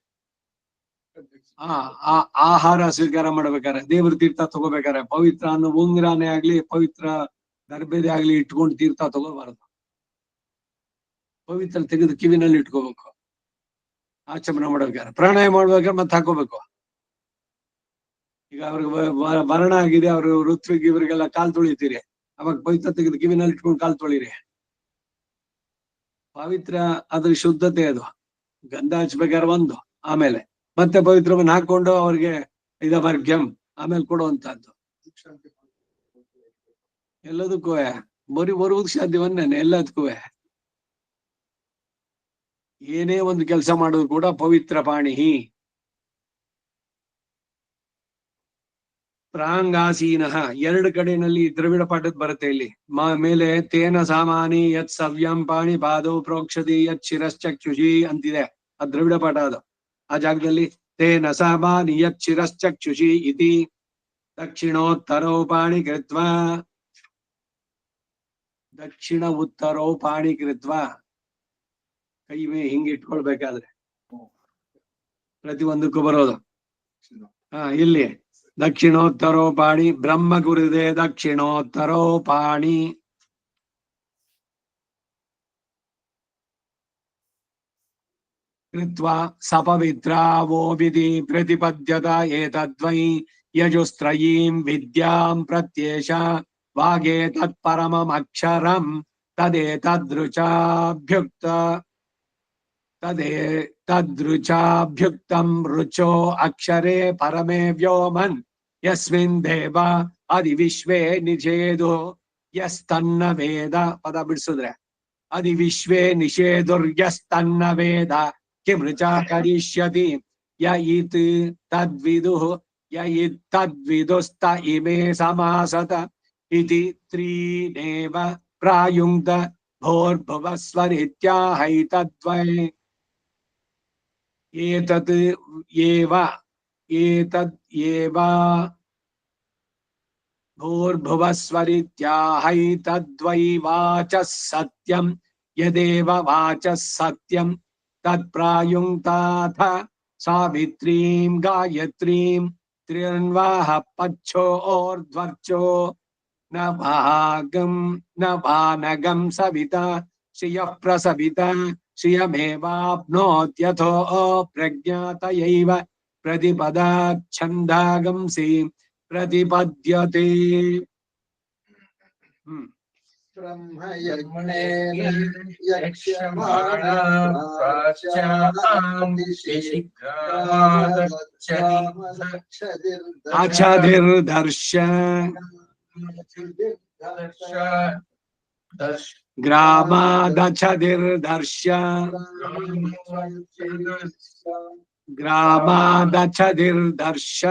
ಆಹಾರ ಸ್ವೀಕಾರ ಮಾಡ್ಬೇಕಾರೆ ದೇವ್ರ ತೀರ್ಥ ತಗೋಬೇಕಾರೆ ಪವಿತ್ರ ಅನ್ನೋ ಉಂಗ್ರಾನೇ ಆಗ್ಲಿ ಪವಿತ್ರ ಗರ್ಭೆದೆ ಆಗ್ಲಿ ಇಟ್ಕೊಂಡು ತೀರ್ಥ ತಗೋಬಾರದು ಪವಿತ್ರ ತೆಗೆದು ಕಿವಿನಲ್ಲಿ ಇಟ್ಕೋಬೇಕು ಆಚಮನ ಮಾಡ್ಬೇಕಾರೆ ಪ್ರಾಣಾಯಾಮ ಮಾಡ್ಬೇಕಾದ್ರೆ ಮತ್ತೆ ಹಾಕೋಬೇಕು ಈಗ ಅವ್ರಿಗೆ ಮರಣ ಆಗಿದೆ ಅವ್ರ ಋತ್ವಿಗೆ ಇವ್ರಿಗೆಲ್ಲ ಕಾಲ್ ತೊಳಿತೀರಿ ಅವಾಗ ಪವಿತ್ರ ತೆಗೆದು ಕಿವಿನಲ್ಲಿ ಇಟ್ಕೊಂಡು ಕಾಲ್ ತೊಳಿರಿ ಪವಿತ್ರ ಅದ್ರ ಶುದ್ಧತೆ ಅದು ಗಂಧ ಹಚ್ಬೇಕಾದ್ರೆ ಒಂದು ಆಮೇಲೆ ಮತ್ತೆ ಪವಿತ್ರವನ್ನ ಹಾಕೊಂಡು ಅವ್ರಿಗೆ ಇದವರ್ಗ್ಯಂ ಆಮೇಲೆ ಕೊಡುವಂತಹದ್ದು ಎಲ್ಲದಕ್ಕೂ ಬರೀ ಬರುವುದು ಸಾಧ್ಯವನ್ನೇನೆ ಎಲ್ಲದಕ್ಕೂ ಏನೇ ಒಂದು ಕೆಲಸ ಮಾಡೋದು ಕೂಡ ಪವಿತ್ರ ಪಾಣಿ ಪ್ರಾಂಗಾಸೀನ ಎರಡು ಕಡೆಯಲ್ಲಿ ದ್ರವಿಡ ಪಾಠದ ಬರುತ್ತೆ ಇಲ್ಲಿ ಮೇಲೆ ತೇನ ಸಾಮಾನಿ ಯತ್ ಸವ್ಯಂ ಪಾಣಿ ಪಾದೋ ಪ್ರೋಕ್ಷತಿ ಯತ್ ಶಿರಶ್ಚಕ್ಷುಷಿ ಅಂತಿದೆ ಆ ದ್ರವಿಡ ಪಾಠ ಅದು ಆ ಜಾಗದಲ್ಲಿ ತೇನ ಸಾಮಾನಿ ಯತ್ ಶಿರಶ್ಚಕ್ಷುಷಿ ಇತಿ ದಕ್ಷಿಣೋತ್ತರೋ ಪಾಣಿ ಕೃತ್ವ ದಕ್ಷಿಣ ಉತ್ತರೋ ಪಾಣಿ ಕೃತ್ವ ಕೈ ಮೇ ಹಿಂಗೆ ಇಟ್ಕೊಳ್ಬೇಕಾದ್ರೆ ಪ್ರತಿಯೊಂದಕ್ಕೂ ಬರೋದು ಇಲ್ಲಿ ದಕ್ಷಿಣೋತ್ತರೋ ಪಾಣಿ ಬ್ರಹ್ಮ ಗುರುದೆ ದಕ್ಷಿಣೋತ್ತರೋ ಪಾಣಿ ಕೃತ್ವ ಸಪವಿತ್ರಾವೋ ವಿಧಿ ಪ್ರತಿಪದ್ಯತ ಏತದ್ವೈ ಯಜುಸ್ತ್ರಯೀಂ ವಿದ್ಯಾಂ ಪ್ರತ್ಯೇಷ ವಾಗೇ ತತ್ಪರಮಮಕ್ಷರಂ ತದೇತದೃಚಾಭ್ಯುಕ್ತ ತದೇತದೃಚಾಭ್ಯುಕ್ತಂ ರುಚೋ ಅಕ್ಷರೇ ಪರಮೇ ವ್ಯೋಮನ್ ಯಸ್ಮಿನ್ ದೇವ ಅದಿ ವಿಶ್ವೇ ನಿಷೇಧೋ ಯಸ್ತನ್ನ ವೇದ ಪದ ಬಿಡಿಸಿದ್ರೆ ಅದಿ ವಿಶ್ವೇ ನಿಷೇಧುರ್ಯಸ್ತನ್ನ ವೇದ ಕಿಮೃಚಾ ಕರಿಷ್ಯತಿ ಯ ಇತ್ ತದ್ವಿದುಃ ಯ ಇತ್ ತದ್ವಿದುಸ್ತ ಇಮೇ ಸಮಾಸತ ಇತಿ ತ್ರೀನೇವ ಪ್ರಾಯುಂಕ್ತ ಭೋರ್ಭುವಸ್ವರಿತ್ಯಾಹೈತದ್ವೈ ಏತತ್ ಏವ ಭೂರ್ಭುವಸ್ವರಿತ್ಯಾಹೈತದ್ವೈ ವಾಚಃ ಸತ್ಯಂ ಯದೇವ ವಾಚಃ ಸತ್ಯಂ ತತ್ಪ್ರಾಯುಂಕ್ತಾಥ ಸಾವಿತ್ರೀಂ ಗಾಯತ್ರೀಂ ತ್ರಿರ್ವಾಹ ಪಚ್ಚೋರ್ಧ್ವರ್ಚೋ ನ ಭಾನಗಂ ಸವಿತಾ ಶ್ರಿಯಃ ಪ್ರಸವಿತಾ ಶ್ರಿಯಮೇವಾಪ್ನೋತ್ಯಥೋ ಪ್ರಜ್ಞಾತಯೈವ ಪ್ರತಿಪದಾಚ್ಛಂದಾಗಂಸಿ ಪ್ರತಿಪದ್ಯತೆ. ಬ್ರಹ್ಮಯಜ್ಞೇನ ಅಚಧಿರ್ದರ್ಶ ಗ್ರಾಮಾದಚಧಿರ್ದರ್ಶ ಗ್ರಾಮಾದಚಧಿರ್ದರ್ಶ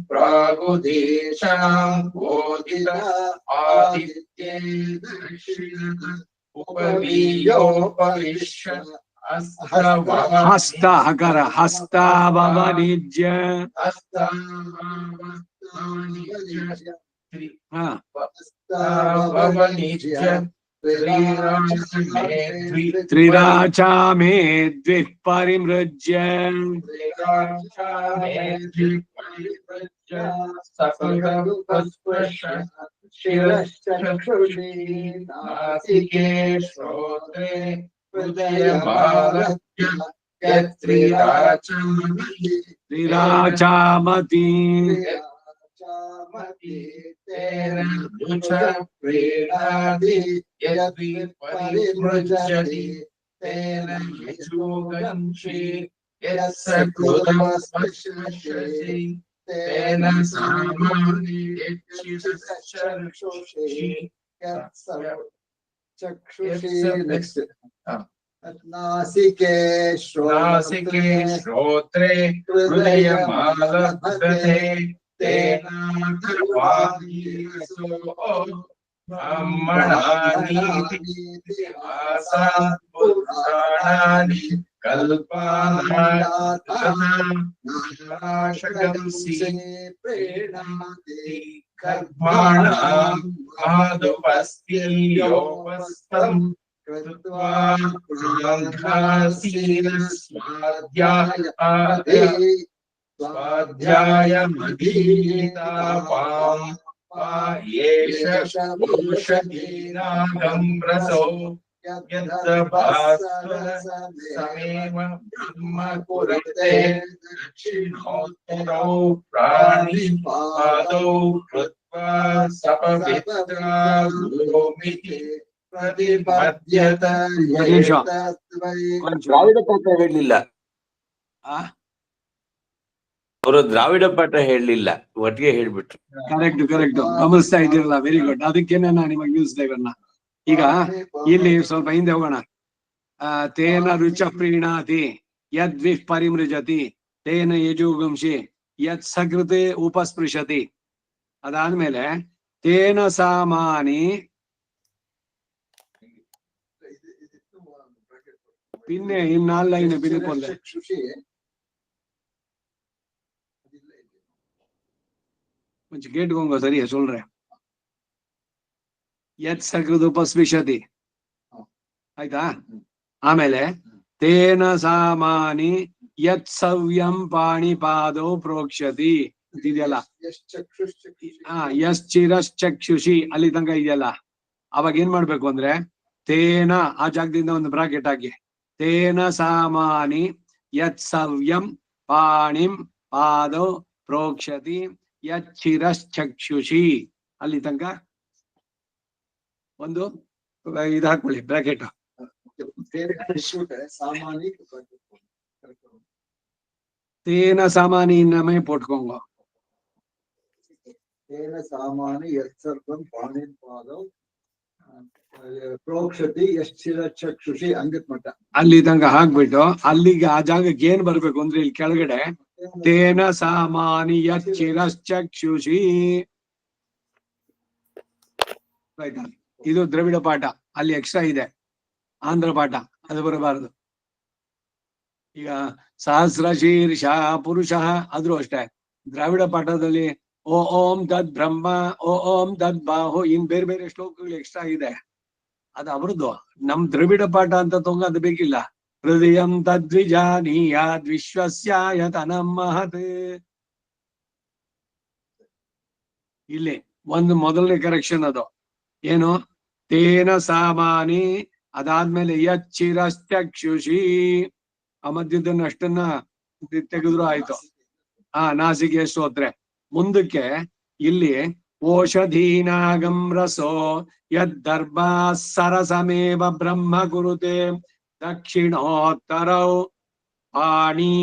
ಪ್ರಾಗುದೇಶಾಂ ಬೋಧಿತ ಆದಿತ್ಯೇ ದಕ್ಷಿಣದ ಉಪವೀಯೋಪವಿಶ್ಯ ಹಸ್ತ ಹಕರ ಹಸ್ತಾವನಿಜ್ಯ ತ್ರಿರಾಚಾ ಮೇ ದ್ವಿಃ ಪರಿಮೃಜ್ಯ ಶಿರಶ್ಚಕ್ಷುಷಿ ನಾಸಿಕೆ ಶ್ರೋತ್ರೆ ಹೃದಯಮಾಲಕ್ಯ ತ್ರಿರಾಚಾಮತಿ ತೇನ ರುಚ ಪ್ರೇಣಾದಿ ಯದ್ವಿ ಪರಿಮೃಜ್ಯತಿ ತೇನ ಯಜೋಗಂಶಿ ಯಸ್ಸ ಕೃತಮಸ್ಪಶ್ಯಸಿ ತೇನ ಸಾಮಾನ್ಯ ಯಚ್ಚಿತಶ್ಚಕ್ಷುಷಿ ಚಕ್ಷುಷಿ ನೆಕ್ಸ್ಟ್ ನಾಸಿಕೆ ನಾಸಿಕೆ ಶ್ರೋತ್ರೆ ಹೃದಯಮಾಲಭತೆ ತೇನಾಥರ್ವಾದೀಸೋ ಬ್ರಹ್ಮಣಾನೀತಿ ಆಸಾತ್ ಪುರಾಣಾನಿ ಕಲ್ಪಾನಾಶಗಂಸಿ ಪ್ರೇಣಾತಿ ಕರ್ಮಾಣಾಂ ಮಾದುಪಸ್ತಿಯೋಪಸ್ಥಂ ಕೃತ್ವಾ ಪ್ರಾಂಘಾಸೀನ ಸ್ವಾಧ್ಯಾಯಮಧೀತಾಪಾಂ ಯೇಷ ಪುರುಷದೀನಾಗಂ ರಸೋ ಯತ್ತ ಭಾಸ್ವರ ಸಮೇವ ಬ್ರಹ್ಮ ಕುರುತೆ ದಕ್ಷಿಣೋತ್ತರೌ ಪ್ರಾಣಿ ಪಾದೌ ಕೃತ್ವಾ ಸಪವಿತ್ರಾ ಭೂಮಿಗೆ ಪ್ರತಿಪದ್ಯತ ದ್ರಾವಿಡ ಪಾಠ ಹೇಳಲಿಲ್ಲ, ಅವರು ದ್ರಾವಿಡ ಪಾಠ ಹೇಳಲಿಲ್ಲ, ಒಟ್ಟಿಗೆ ಹೇಳ್ಬಿಟ್ರು. ಕರೆಕ್ಟ್ ಗಮನಿಸ್ತಾ ಇದ್ದೀರಲ್ಲ, ವೆರಿ ಗುಡ್. ಅದಕ್ಕೇನೆ ನಾನು ನಿಮಗೆ ನಿಲ್ಲಿಸ್ತಾ ಇವನ್ನ. ಈಗ ಇಲ್ಲಿ ಸ್ವಲ್ಪ ಹಿಂದೆ ಹೋಗೋಣ. ತೇನ ರುಚ ಪ್ರೀಣಾತಿ ಯದ್ವಿಃ ಪರಿಮೃಜತಿ ತೇನ ಯಜುಗುಂಷಿ ಯತ್ ಸಕೃತೆ ಉಪಸ್ಪೃಶತಿ. ಅದಾದ್ಮೇಲೆ ತೇನ ಸಾಮಾನಿ പിന്നെ ഇന്നാലൈന് പിന്നെ പോലെ கொஞ்சம் கேட்டுக்கோங்க, சரியா சொல்றேன். ಯತ್ ಸಕೃತ್ ಉಪಸ್ಪೃಶತಿ ಆಯ್ತಾ. ಆಮೇಲೆ ತೇನ ಸಾಮಾನಿ ಯತ್ ಸವ್ಯಂ ಪಾಣಿ ಪಾದೋ ಪ್ರೋಕ್ಷತಿ ಇದೆಯಲ್ಲ. ಯಶ್ಚಿರಶ್ಚಕ್ಷುಷಿ ಅಲ್ಲಿ ತನಕ ಇದೆಯಲ್ಲ. ಅವಾಗ ಏನ್ ಮಾಡ್ಬೇಕು ಅಂದ್ರೆ ತೇನ ಆ ಜಾಗದಿಂದ ಒಂದು ಬ್ರಾಕೆಟ್ ಹಾಕಿ ತೇನ ಸಾಮಾನಿ ಯತ್ ಸವ್ಯಂ ಪಾಣಿಂ ಪಾದೋ ಪ್ರೋಕ್ಷತಿ ಯಚ್ಚಿರಶ್ಚಕ್ಷುಷಿ ಅಲ್ಲಿ ತನಕ ಒಂದು ಇದು ಹಾಕೊಳ್ಳಿ ಬ್ರಾಕೆಟ್. सामानी तेन सामानी नमे पोटकोंगो तेन सामानी यत्सर्वं पाणिपादौ प्रोक्षति यश्चिर चक्षुषि अंगत मठ ಅಲ್ಲಿ ತನಕ ಹಾಕ್ಬಿಟ್ಟು ಅಲ್ಲಿಗೆ ಆ ಜಾಗಕ್ಕೆ ಏನ್ ಬರ್ಬೇಕು ಅಂದ್ರೆ ಇಲ್ಲಿ ಕೆಳಗಡೆ ತೇನ ಸಾಮಾನಿ ಯಚ್ಚಿರಶ್ಚಕ್ಷುಷಿ ಆಯ್ತಾ? ಇದು ದ್ರವಿಡ ಪಾಠ, ಅಲ್ಲಿ ಎಕ್ಸ್ಟ್ರಾ ಇದೆ ಆಂಧ್ರ ಪಾಠ, ಅದು ಬರಬಾರದು. ಈಗ ಸಹಸ್ರ ಶೀರ್ಷ ಪುರುಷ ಆದ್ರೂ ಅಷ್ಟೇ ದ್ರಾವಿಡ ಪಾಠದಲ್ಲಿ ಓ ಓಂ ತದ್ ಬ್ರಹ್ಮ ಓ ಓಂ ತದ್ ಬಾಹು ಇನ್ ಬೇರೆ ಬೇರೆ ಶ್ಲೋಕಗಳು ಎಕ್ಸ್ಟ್ರಾ ಇದೆ, ಅದು ಅವ್ರದ್ದು. ನಮ್ ದ್ರವಿಡ ಪಾಠ ಅಂತ ತಗೊಂಡು ಅದು ಬೇಕಿಲ್ಲ. ಹೃದಯಂ ತದ್ವಿಜಾನೀಯಾದ್ ವಿಶ್ವಸ್ಯಾಯತನಂ ಮಹತ್. ಇಲ್ಲಿ ಒಂದು ಮೊದಲನೇ ಕರೆಕ್ಷನ್ ಅದು ಏನು, ತೇನ ಸಾಮಾನಿ, ಅದಾದ್ಮೇಲೆ ಯಚ್ಚಿರಶ್ಚಕ್ಷುಷಿ, ಆ ಮಧ್ಯದನ್ನ ಅಷ್ಟನ್ನ ತೆಗೆದ್ರು ಆಯ್ತು. ನಾಸಿಕೆ ಸ್ತೋತ್ರ. ಮುಂದಕ್ಕೆ ಇಲ್ಲಿ ಓಷಧೀನಾಗಂ ರಸೋ ಯದ್ದರ್ಭಾ ಸರಸಮೇವ ಬ್ರಹ್ಮ ಗುರುತೆ ದಕ್ಷಿಣೋತ್ತರೌ ಪಾಣಿ,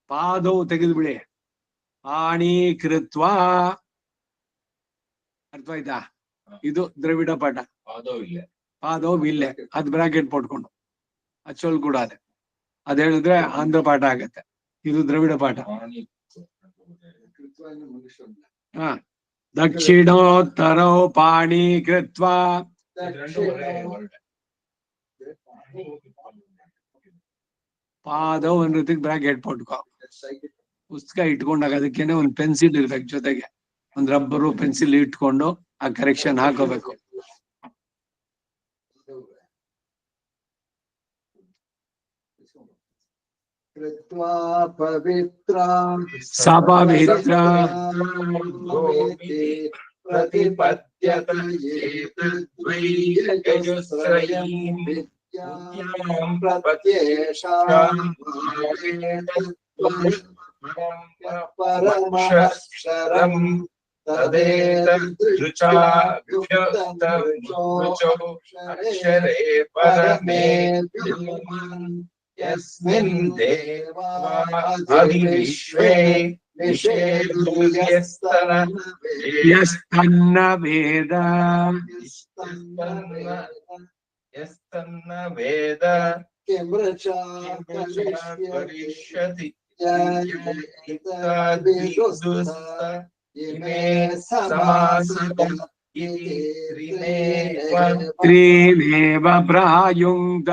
ಪಾದವು ತೆಗೆದು ಬಿಡಿ, ಪಾಣಿ ಕೃತ್ವ. ಅರ್ಥ ಆಯ್ತಾ? ಇದು ದ್ರವಿಡ ಪಾಠ. ಪಾದವು ಇಲ್ಲೇ, ಅದ್ ಬ್ರಾಕೆಟ್ ಪಟ್ಕೊಂಡು ಅಚ್ಚೋಲ್ ಕೂಡ ಅದೇ, ಅದ್ ಹೇಳಿದ್ರೆ ಆಂಧ್ರ ಪಾಠ ಆಗತ್ತೆ. ಇದು ದ್ರವಿಡ ಪಾಠ. ಹ ದಕ್ಷಿಣೋತ್ತರೌ ಪಾಣಿ ಕೃತ್ವ. ಪಾದವು ಒಂದ್ ರೀತಿ ಬ್ರಾಕೆಟ್ ಪಟ್ಕೋ. ಪುಸ್ತಕ ಇಟ್ಕೊಂಡಾಗ ಅದಕ್ಕೇನೆ ಒಂದ್ ಪೆನ್ಸಿಲ್ ಇರ್ಬೇಕು ಜೊತೆಗೆ, ಒಂದ್ ರಬ್ಬರು ಪೆನ್ಸಿಲ್ ಇಟ್ಕೊಂಡು ಆ ಕರೆಕ್ಷನ್ ಹಾಕೋಬೇಕು. कृत्वा पवित्रा सपवित्र प्रतिपद्यत एतद्वैयजुस्रयीं विद्यां प्रत्येषां परमक्षरं तदेतदृचा विभक्तमृचो अक्षरे परमे यस्मिन् देवादिविश्वे यस्तन्न वेद करिष्यति इमे समासत त्रीमेव प्रायुङ्क्त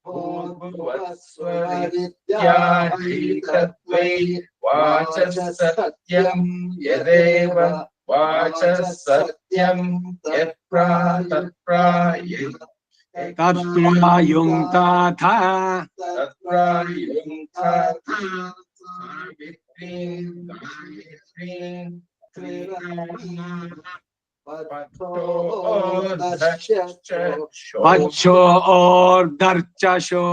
भूर्भुवस्वरित्याहितत्वै वाचः सत्यं यदेव वाचः सत्यं तत्प्रायुङ्क्ताथा पक्षो और दर्चशो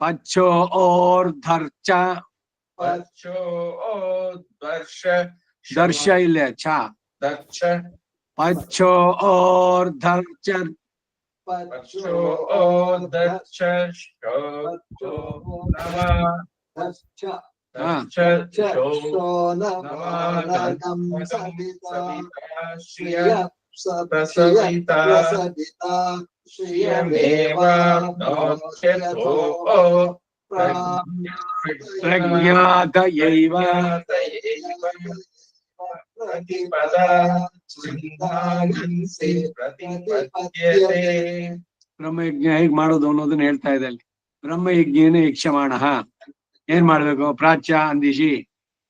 पक्षो और धर्चा दर्श इल्ले चा पक्षो और धर्च प्रज्ञातयैव ಬ್ರಹ್ಮಯಜ್ಞ ಹೇಗ್ ಮಾಡೋದು ಅನ್ನೋದನ್ನ ಹೇಳ್ತಾ ಇದೆ ಅಲ್ಲಿ. ಬ್ರಹ್ಮಯಜ್ಞೇನ ಯಕ್ಷಮಾಣಃ, ಏನ್ ಮಾಡ್ಬೇಕು? ಪ್ರಾಚ್ಯ ಅಂದಿಶಿ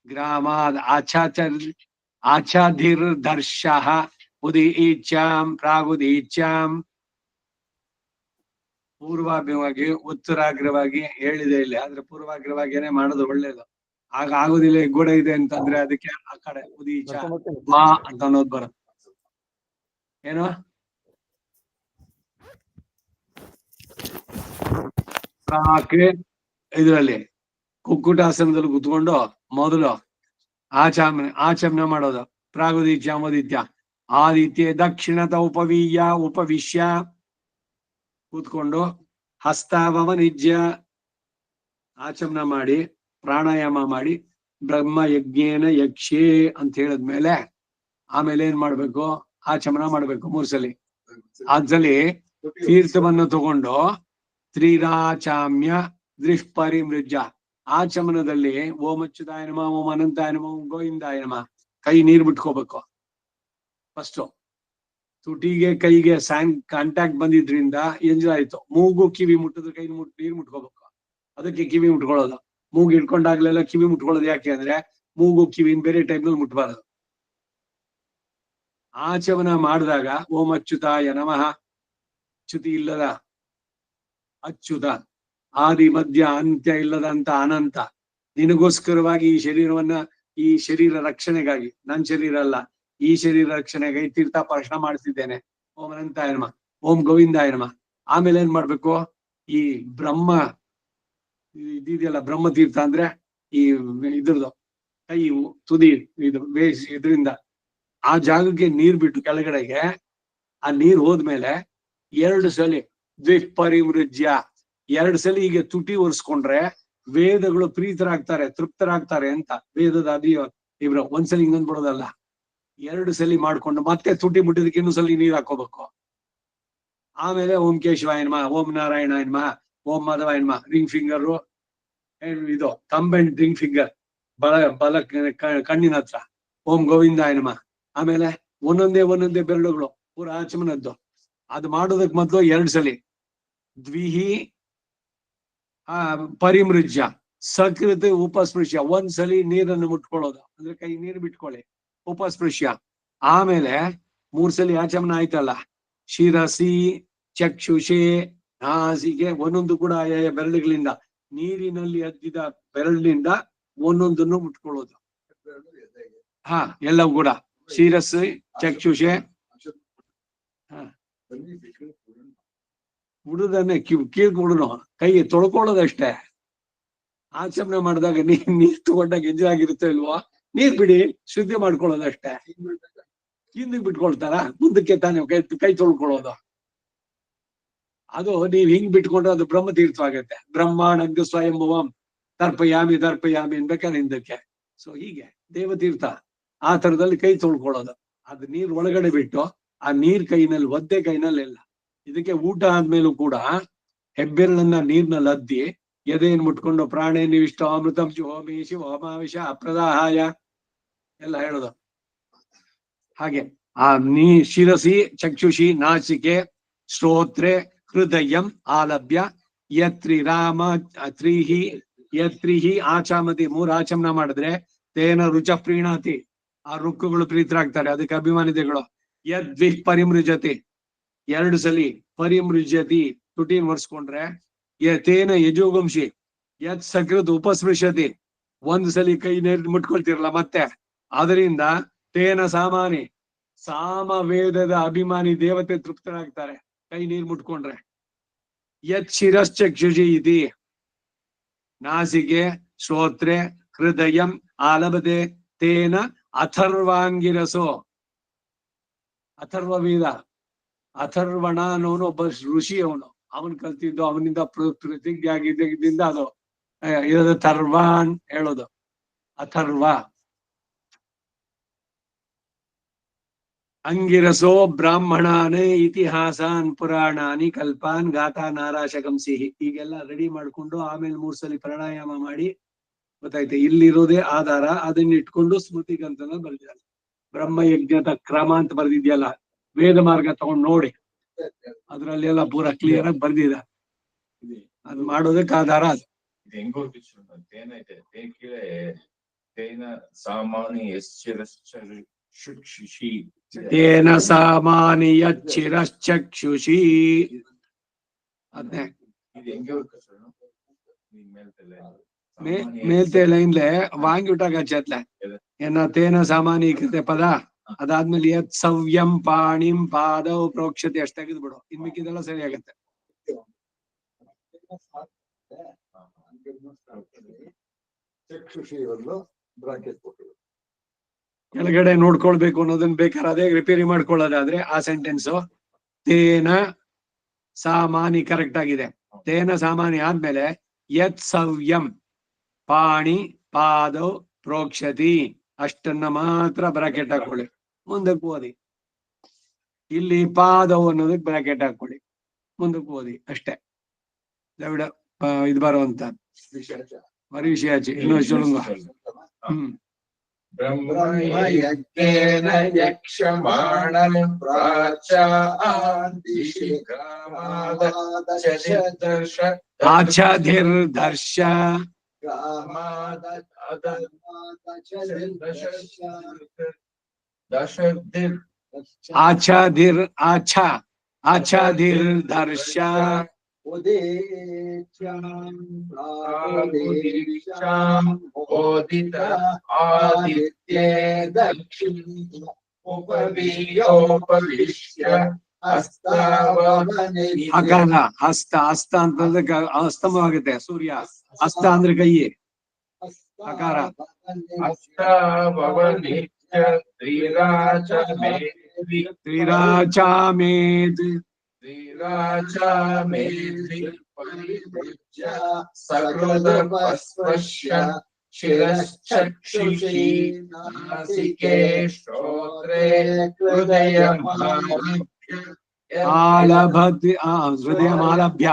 ಗ್ರಾಮಾದ್ ಆಚ್ಛಾದಿರ್ ದರ್ಶಃ ಉದೀಚ್ಯಾಂ ಪ್ರಾಗುದೀಚ್ಯಾಂ. ಪೂರ್ವಾಗ್ರವಾಗಿ ಉತ್ತರಾಗ್ರವಾಗಿ ಹೇಳಿದೆ ಇಲ್ಲಿ, ಆದ್ರೆ ಪೂರ್ವಾಗ್ರವಾಗಿಯೇ ಮಾಡೋದು ಒಳ್ಳೇದು. ಆಗ ಆಗುದಿಲ್ಲ, ಗೋಡ ಇದೆ ಅಂತಂದ್ರೆ ಅದಕ್ಕೆ ಆ ಕಡೆ ಉದೀಚ ಮಾ ಅಂತ ಅನ್ನೋದು ಬರುತ್ತೆ. ಏನು ಇದರಲ್ಲಿ ಕುಕ್ಕುಟಾಸನದಲ್ಲಿ ಕುತ್ಕೊಂಡು ಮೊದಲು ಆಚಮನೆ ಮಾಡೋದು, ಪ್ರಾಗುದಿತ್ಯಾಮೋದಿತ್ಯ ಆದಿತ್ಯ ದಕ್ಷಿಣತ ಉಪವಿಶ್ಯ ಕೂತ್ಕೊಂಡು ಹಸ್ತಾವನಿಜ್ಯ ಆಚಮನ ಮಾಡಿ ಪ್ರಾಣಾಯಾಮ ಮಾಡಿ ಬ್ರಹ್ಮ ಯಜ್ಞೇನ ಯಕ್ಷೇ ಅಂತ ಹೇಳಿದ್ಮೇಲೆ ಆಮೇಲೆ ಏನ್ ಮಾಡ್ಬೇಕು? ಆಚಮನ ಮಾಡ್ಬೇಕು 3 ಸಲಿ. ಅದ್ರಲ್ಲಿ ತೀರ್ಥವನ್ನು ತಗೊಂಡು ತ್ರಿರಾಚಾಮ್ಯ ದೃಷ್ಪರಿಮೃಜ್ಯ ಆಚಮನದಲ್ಲಿ ಓಂ ಅಚ್ಯುತಾಯ ನಮಃ, ಓಂ ಅನಂತಾಯ ನಮಃ, ಓಂ ಗೋವಿಂದಾಯ ನಮಃ ಕೈ ನೀರ್ ಬಿಟ್ಕೋಬೇಕು. ಫಸ್ಟ್ ತುಟಿಗೆ ಕೈಗೆ ಕಾಂಟ್ಯಾಕ್ಟ್ ಬಂದಿದ್ರಿಂದ ಎಂಜಾಯ್ ಆಯ್ತು. ಮೂಗು ಕಿವಿ ಮುಟ್ಟಿದ್ರೆ ಕೈ ನೀರ್ ಮುಟ್ಕೋಬೇಕು. ಅದಕ್ಕೆ ಕಿವಿ ಮುಟ್ಕೊಳ್ಳೋದು. ಮೂಗು ಇಟ್ಕೊಂಡಾಗ್ಲೆಲ್ಲ ಕಿವಿ ಮುಟ್ಕೊಳ್ಳೋದು ಯಾಕೆ ಅಂದ್ರೆ ಮೂಗು ಕಿವಿನ ಬೇರೆ ಟೈಮ್ನಲ್ಲಿ ಮುಟ್ಬಾರದು. ಆಚಮನ ಮಾಡಿದಾಗ ಓಂ ಅಚ್ಯುತಾಯ ನಮಃ, ಚ್ಯುತಿ ಇಲ್ಲದ ಅಚ್ಯುತ, ಆದಿ ಮಧ್ಯ ಅಂತ್ಯ ಇಲ್ಲದಂತ ಅನಂತ, ನಿನಗೋಸ್ಕರವಾಗಿ ಈ ಶರೀರ ರಕ್ಷಣೆಗಾಗಿ, ನನ್ನ ಶರೀರ ಅಲ್ಲ, ಈ ಶರೀರ ರಕ್ಷಣೆಗಾಗಿ ತೀರ್ಥಾಪರ್ಶನ ಮಾಡ್ತಿದ್ದೇನೆ. ಓಂ ಅನಂತಾಯ ನಮಃ, ಓಂ ಗೋವಿಂದಾಯ ನಮಃ. ಆಮೇಲೆ ಏನ್ ಮಾಡ್ಬೇಕು? ಈ ಬ್ರಹ್ಮ ಇದೆಯಲ್ಲ, ಬ್ರಹ್ಮ ತೀರ್ಥ ಅಂದ್ರೆ ಈ ಇದ್ರದ್ದು ಕೈ ತುದಿ ಇದು ಇದರಿಂದ ಆ ಜಾಗಕ್ಕೆ ನೀರ್ ಬಿಟ್ಟು ಕೆಳಗಡೆಗೆ ಆ ನೀರ್ ಹೋದ್ಮೇಲೆ 2 ಸಲಿ ದ್ವಿಪರಿಮೃಜ್ಯ 2 ಸಲಿ ಹೀಗೆ ತುಟಿ ಒರೆಸ್ಕೊಂಡ್ರೆ ವೇದಗಳು ಪ್ರೀತರಾಗ್ತಾರೆ, ತೃಪ್ತರಾಗ್ತಾರೆ ಅಂತ ವೇದದ ಇಬ್ರು. ಒಂದ್ಸಲಿ ಇನ್ನೊಂದ್ ಬಿಡೋದಲ್ಲ, 2 ಸಲಿ ಮಾಡ್ಕೊಂಡು ಮತ್ತೆ ತುಟಿ ಮುಟ್ಟಿದಕ್ಕೆ ಇನ್ನೊಂದ್ಸಲಿ ನೀರ್ ಹಾಕೋಬೇಕು. ಆಮೇಲೆ ಓಂ ಕೇಶವಾಯ ನಮಃ, ಓಂ ನಾರಾಯಣಾಯ ನಮಃ, ಓಂ ಮಾಧವಾಯ ನಮಃ. ರಿಂಗ್ ಫಿಂಗರ್ ಇದು ಥಂಬ್ ಅಂಡ್ ರಿಂಗ್ ಫಿಂಗರ್ ಬಲ ಕಣ್ಣಿನ ಹತ್ರ ಓಂ ಗೋವಿಂದಾಯ ನಮಃ. ಆಮೇಲೆ ಒಂದೊಂದೇ ಬೆರಳುಗಳು ಪೂರ ಆಚಮನದ್ದು. ಅದು ಮಾಡೋದಕ್ ಮೊದ್ಲು 2 ಸಲಿ ದ್ವಿಹಿ ಪರಿಮೃಜ್ಯ ಸಕೃತ ಉಪಸ್ಪೃಶ್ಯ 1 ಸಲಿ ನೀರನ್ನು ಮುಟ್ಕೊಳ್ಳೋದು, ಅಂದ್ರೆ ಕೈ ನೀರು ಬಿಟ್ಕೊಳ್ಳಿ, ಉಪಸ್ಪೃಶ್ಯ. ಆಮೇಲೆ 3 ಸಲಿ ಆಚಮನ ಆಯ್ತಲ್ಲ, ಶಿರಸಿ ಚಕ್ಷುಷೆ ನಾಸಿಗೆ ಒಂದೊಂದು ಕೂಡ ಬೆರಳುಗಳಿಂದ ನೀರಿನಲ್ಲಿ ಅದ್ದಿದ ಬೆರಳಿನಿಂದ ಒಂದೊಂದನ್ನು ಮುಟ್ಕೊಳ್ಳೋದು. ಎಲ್ಲವೂ ಕೂಡ ಶಿರಸ್ಸು ಚಕ್ಷುಷೆ ಉಡುದನ್ನೇ ಕೀಳ್ಕೊಡುನು, ಕೈ ತೊಳ್ಕೊಳ್ಳೋದಷ್ಟೇ. ಆಚಮನೆ ಮಾಡಿದಾಗ ನೀರ್ ತಗೊಂಡಾಗ ಎಂಜಾಗಿರುತ್ತೆ ಇಲ್ವೋ, ನೀರ್ ಬಿಡಿ ಶುದ್ಧಿ ಮಾಡ್ಕೊಳ್ಳೋದಷ್ಟೇ. ಹಿಂದಕ್ಕೆ ಬಿಟ್ಕೊಳ್ತಾರ, ಮುಂದಕ್ಕೆ ತಾನೇ ಕೈ ತೊಳ್ಕೊಳ್ಳೋದು. ಅದು ನೀವ್ ಹಿಂಗ್ ಬಿಟ್ಕೊಂಡ್ರೆ ಅದು ಬ್ರಹ್ಮ ತೀರ್ಥವಾಗತ್ತೆ. ಬ್ರಹ್ಮಾಂಡ ಸ್ವಯಂಭುವಂ ತರ್ಪಯಾಮಿ ಅನ್ಬೇಕಾದ್ರೆ ಹಿಂದಕ್ಕೆ. ಸೊ ಹೀಗೆ ದೇವತೀರ್ಥ ಆ ತರದಲ್ಲಿ ಕೈ ತೊಳ್ಕೊಳ್ಳೋದು. ಅದು ನೀರ್ ಒಳಗಡೆ ಬಿಟ್ಟು ಆ ನೀರ್ ಕೈನಲ್ಲಿ ಒದ್ದೆ ಕೈನಲ್ಲಿ ಎಲ್ಲ. ಇದಕ್ಕೆ ಊಟ ಆದ್ಮೇಲೂ ಕೂಡ ಹೆಬ್ಬೆರಳನ್ನ ನೀರ್ನಲ್ಲಿ ಅದ್ದಿ ಎದೆಯನ್ನು ಮುಟ್ಕೊಂಡು ಪ್ರಾಣೇ ನಿವಿಷ್ಟ ಅಮೃತಂ ಜುಹೋಮಿ ಶಿವೋಮಾವಿಷ ಅಪ್ರದಾಹಾಯ ಎಲ್ಲ ಹೇಳೋದು. ಹಾಗೆ ಆ ಶಿರಸಿ ಚಕ್ಷುಷಿ ನಾಚಿಕೆ ಶ್ರೋತ್ರೆ ಹೃದಯಂ ಆಲಭ್ಯ ಯತ್ರಿಹಿ ಆಚಾಮತಿ 3 ಆಚಮನ ಮಾಡಿದ್ರೆ ತೇನ ರುಚ ಪ್ರೀಣಾತಿ ಆ ರುಕ್ಕುಗಳು ಪ್ರೀತರಾಗ್ತಾರೆ, ಅದಕ್ಕೆ ಅಭಿಮಾನಿತೆಗಳು. ಯದ್ವಿ ಪರಿಮೃಜತಿ 2 ಸಲಿ ಪರಿಮೃಜ್ಯತಿ ತುಟಿನ್ ಒರೆಸ್ಕೊಂಡ್ರೆ ತೇನ ಯಜೋಗಂಶಿ ಯತ್ ಸಕೃತ್ ಉಪಸ್ಪೃಶತಿ 1 ಸಲಿ ಕೈ ನೀರು ಮುಟ್ಕೊಳ್ತಿರಲ್ಲ, ಮತ್ತೆ ಅದರಿಂದ ತೇನ ಸಾಮವೇದದ ಅಭಿಮಾನಿ ದೇವತೆ ತೃಪ್ತರಾಗ್ತಾರೆ ಕೈ ನೀರು ಮುಟ್ಕೊಂಡ್ರೆ. ಯತ್ ಶಿರಶ್ಚಕ್ಷುಷಿ ಇತಿ ನಾಸಿಕೆ ಶ್ರೋತ್ರೆ ಹೃದಯಂ ಆಲಭತೆ ತೇನ ಅಥರ್ವಾಂಗಿರಸೋ. ಅಥರ್ವವೇದ, ಅಥರ್ವಣ ಅನ್ನೋನು ಒಬ್ಬ ಋಷಿ, ಅವನ್ ಕಲ್ತಿದ್ದು, ಅವನಿಂದ ಪ್ರತಿಜ್ಞೆ ಆಗಿದ್ದರಿಂದ ಅದು ಇರೋದು ಥರ್ವಾನ್ ಹೇಳೋದು. ಅಥರ್ವ ಅಂಗಿರಸೋ ಬ್ರಾಹ್ಮಣಾನೇ ಇತಿಹಾಸಾನ್ ಪುರಾಣಾನಿ ಕಲ್ಪಾನ್ ಗಾಥಾ ನಾರಾಶಕಂಸಿಹಿ. ಈಗೆಲ್ಲ ರೆಡಿ ಮಾಡ್ಕೊಂಡು ಆಮೇಲೆ 3 ಸಲಿ ಪ್ರಾಣಾಯಾಮ ಮಾಡಿ ಗೊತ್ತಾಯ್ತು. ಇಲ್ಲಿರೋದೇ ಆಧಾರ, ಅದನ್ನ ಇಟ್ಕೊಂಡು ಸ್ಮೃತಿ ಗ್ರಂಥನ ಬರ್ದಿದ್ದಾರೆ. ಬ್ರಹ್ಮಯಜ್ಞದ ಕ್ರಮ ಅಂತ ಬರ್ದಿದ್ಯಲ್ಲ, ವೇದ ಮಾರ್ಗ ತಗೊಂಡು ನೋಡಿ, ಅದ್ರಲ್ಲಿ ಎಲ್ಲ ಪೂರ ಕ್ಲಿಯರ್ ಆಗಿ ಬರ್ದಿದ. ಅದು ಮಾಡೋದಕ್ಕೆ ಆಧಾರ ಅದು. ತೇನ ಸಾಮಾನ್ಯ ಶಿರಶ್ಚಕ್ಷುಷಿ. ಅದೇ ಮೇಲ್ತೆ ಲೈನ್ಲೆ ವಾಂಗಿ ಊಟಾಗಚ್ಚತ್ಲೆ ಏನ ತೇನ ಸಾಮಾನ್ಯೀಕೃತೆ ಪದ. ಅದಾದ್ಮೇಲೆ ಯತ್ ಸವ್ಯಂ ಪಾಣಿಂ ಪಾದೌ ಪ್ರೋಕ್ಷತೆ ಅಷ್ಟು ತೆಗೆದು ಬಿಡು, ಇನ್ ಮಿಕ್ಕಿದೆಲ್ಲ ಸರಿ ಆಗತ್ತೆ. ಚಕ್ಷುಷಿ ಬ್ರಾಕೆಟ್ ಕೊಟ್ಟು ಕೆಳಗಡೆ ನೋಡ್ಕೊಳ್ಬೇಕು ಅನ್ನೋದನ್ನ ಬೇಕಾದ್ರೆ ಅದೇ ರಿಪೇರಿ ಮಾಡ್ಕೊಳ್ಳೋದಾದ್ರೆ ಆ ಸೆಂಟೆನ್ಸ್ ತೇನ ಸಾಮಾನಿ ಕರೆಕ್ಟ್ ಆಗಿದೆ. ತೇನ ಸಾಮಾನಿ ಆದ್ಮೇಲೆ ಯತ್ ಸವ್ಯಂ ಪಾಣಿ ಪಾದೌ ಪ್ರೋಕ್ಷತಿ ಅಷ್ಟನ್ನ ಮಾತ್ರ ಬ್ರಾಕೆಟ್ ಹಾಕೊಳ್ಳಿ. ಮುಂದಕ್ಕೆ ಓದಿ. ಇಲ್ಲಿ ಪಾದವು ಅನ್ನೋದಕ್ಕೆ ಬ್ರಾಕೆಟ್ ಹಾಕೊಳ್ಳಿ. ಮುಂದಕ್ಕೆ ಓದಿ ಅಷ್ಟೇ. ದವಿಡ ಇದು ಬರುವಂತ ಮರಿಷಿಯಾಚಿ ಇನ್ನು ಚೊಲುಂಗ. ಬ್ರಹ್ಮಯಜ್ಞೇನ ಯಕ್ಷಮಾಣಂ ಪ್ರಾಚಾದಿಶಿ ಗ್ರಾಮಾದರ್ಶ ಆಚ್ಛಾದಿರ್ದರ್ಶ ಆಚ್ಛಾದಿರ್ ಆಚ್ಛಾದಿರ್ದರ್ಶ ಓದಿತ ಆದಿತ್ಯೇ ದಕ್ಷಿಣ ಉಪವಿಯೋಪವಿಶ್ಯ ಅಕಾಲ ಹಸ್ತ ಹಸ್ತ ಅಂತಂದ್ರೆ ಅಸ್ತಮವಾಗುತ್ತೆ. ಸೂರ್ಯ ಹಸ್ತ ಅಂದ್ರೆ ಕೈ. ಅಕಾರ ತ್ರಿರಾಚಾಮೇದ್ ಸಕೃದಪಸ್ಪಶ್ಯ ಶಿರಶ್ಚಕ್ಷುಷಿ ನಾಸಿಕೆ ಶ್ರೋತ್ರೇ ಹೃದಯಮಾಲಭ್ಯ ಹೃದಯಮಾಲಭ್ಯ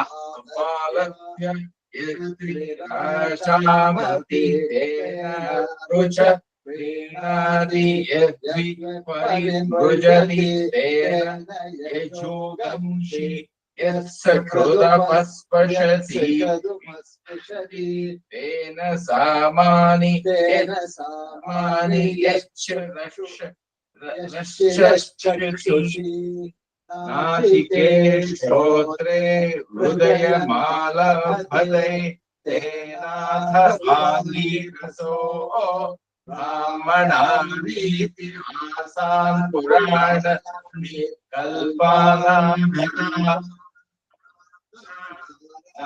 ಚಾಮತಿ ರುಚ ಪ್ರೀಣಾದಿ ಪರಿಮೃಜತಿ ತೇನ ಯಜುಗಂಷಿ ಯತ್ಸಕೃದಪಸ್ಪಶತಿ ತೇನ ಸಾಮಾನಿ ಯಶ್ಚಕ್ಷುಷಿ ನಾಸಿಕೆ ಶ್ರೋತ್ರೇ ಹೃದಯಮಾಲಭತೆ ತೇನಾಥ ಆಲೀಕಸೋ ಬ್ರಾಹ್ಮಣಾನೀತಿ ಆಸಾನ್ ಪುರಾಣ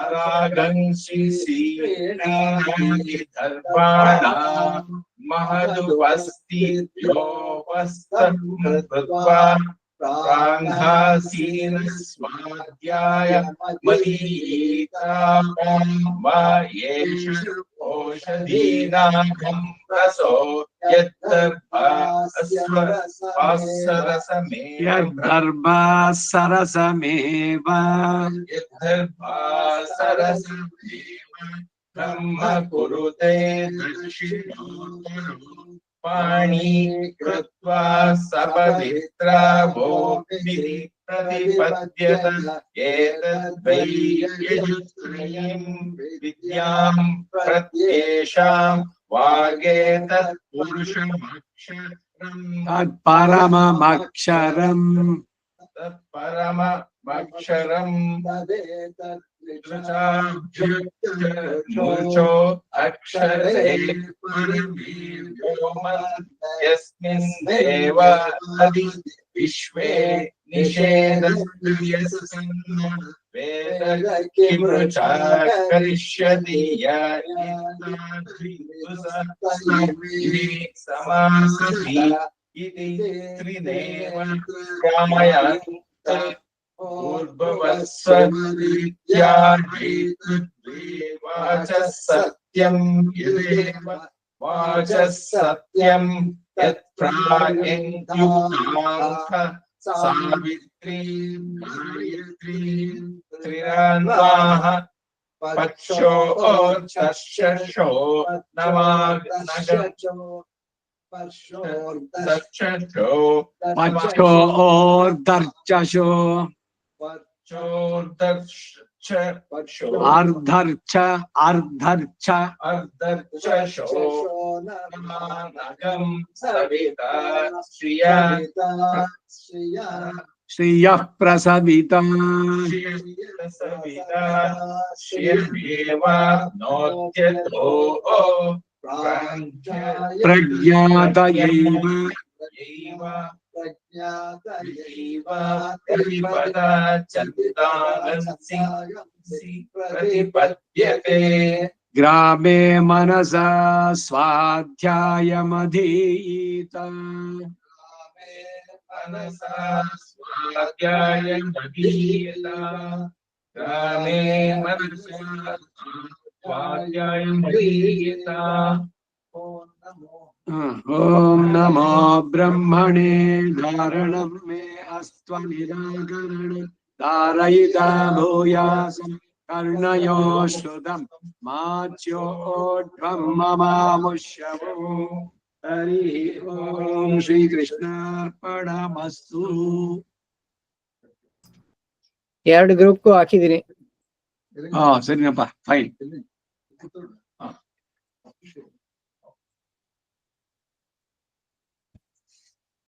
ಕಲ್ಪಾನಾಗಂಸಿ ಸೀನಾನಿ ದರ್ಪಾಣ ಮಹದುಪಸ್ತಿ ಯೋಪಸ್ತೃತ್ವಾ ಪ್ರಾಂಘಾಸೀನ ಸ್ವಾಧ್ಯಾಯ ಮದೀತಾಪೇಷ ಓಷಧೀನಾಘಂ ರಸೋ ಯದ್ಗರ್ಭಾಸರಸಮೇವ ಬ್ರಹ್ಮ ಕುರುತೆ ದಕ್ಷಿಣೋತ್ತರೋ ಪಾಣಿ ಕೃತ್ವಾ ಸಪವಿತ್ರಾ ಭೋಗ್ಮಿತಿ ಪ್ರತಿಪದ್ಯತ ಏತದ್ವೈ ಯಜುತ್ರಯೀಂ ವಿದ್ಯಾಂ ಪ್ರತ್ಯೇಷಾಂ ವಾಗೇತತ್ ಪುರುಷಮಕ್ಷರಂ ತತ್ಪರಮಮಕ್ಷರಂ ಮೂರ್ಛೋ ಅಕ್ಷರೇ ಯಸ್ಮಿನ್ ದೇವ ಅದಿ ವಿಶ್ವೇ ನಿಷೇಧಸ್ಯ ವೇದ ಕಿಮೃಚಾ ಕರಿಷ್ಯತಿ ಸಮಾಸತಿ ಇತಿ ತ್ರಿದೇವ ಗಾಯಂತ ವಾಚಃ ಸತ್ಯಂ ಯದೇವ ವಾಚಃ ಸತ್ಯಂ ಯತ್ ಪ್ರಾಯಂತ್ಯುಕ್ತಾಂತ ಸಾವಿತ್ರೀ ಗಾಯತ್ರೀ ತ್ರಿರನ್ವಾಹ ಪಕ್ಷೋ ಚರ್ಷೋ ಪಕ್ಷೋರ್ಧರ್ಚಶೋ ಅರ್ಧರ್ಚಶೋನಗಂ ಸವಿತಾ ಶ್ರಿಯಃ ಪ್ರಸವಿತಾ ಶ್ರಿಯಮೇವ ನೋತ್ಯತೋ ಪ್ರಜ್ಞಾತಯೈವ ಚಂದಾನಂಸಿ ಪ್ರತಿಪದ್ಯತೆ ಗ್ರಾಮೇ ಮನಸ ಸ್ವಾಧ್ಯಾಯಮಧೀತ मनसा स्वाध्यायमधीयत ग्रामे मनसा स्वाध्यायमधीयत ಓಂ ನಮೋ ಬ್ರಹ್ಮಣೇ ಧಾರಣಂ ಮೇ ಅಸ್ತ್ವ ನಿರಾಕರಣ ಧಾರಯಿತ ಭೂಯಾಸ ಕರ್ಣಯೋ ಶ್ರುತಂ ಮಾಚ್ಯೋಡ್ವಂ ಮಮಾಮುಷ್ಯವೋ ಹರಿ ಓಂ ಶ್ರೀ ಕೃಷ್ಣಾರ್ಪಣಮಸ್ತು. 2 ಗ್ರೂಪ್ಗೂ ಹಾಕಿದೀನಿ. ಸರಿನಪ್ಪ, ಫೈನ್.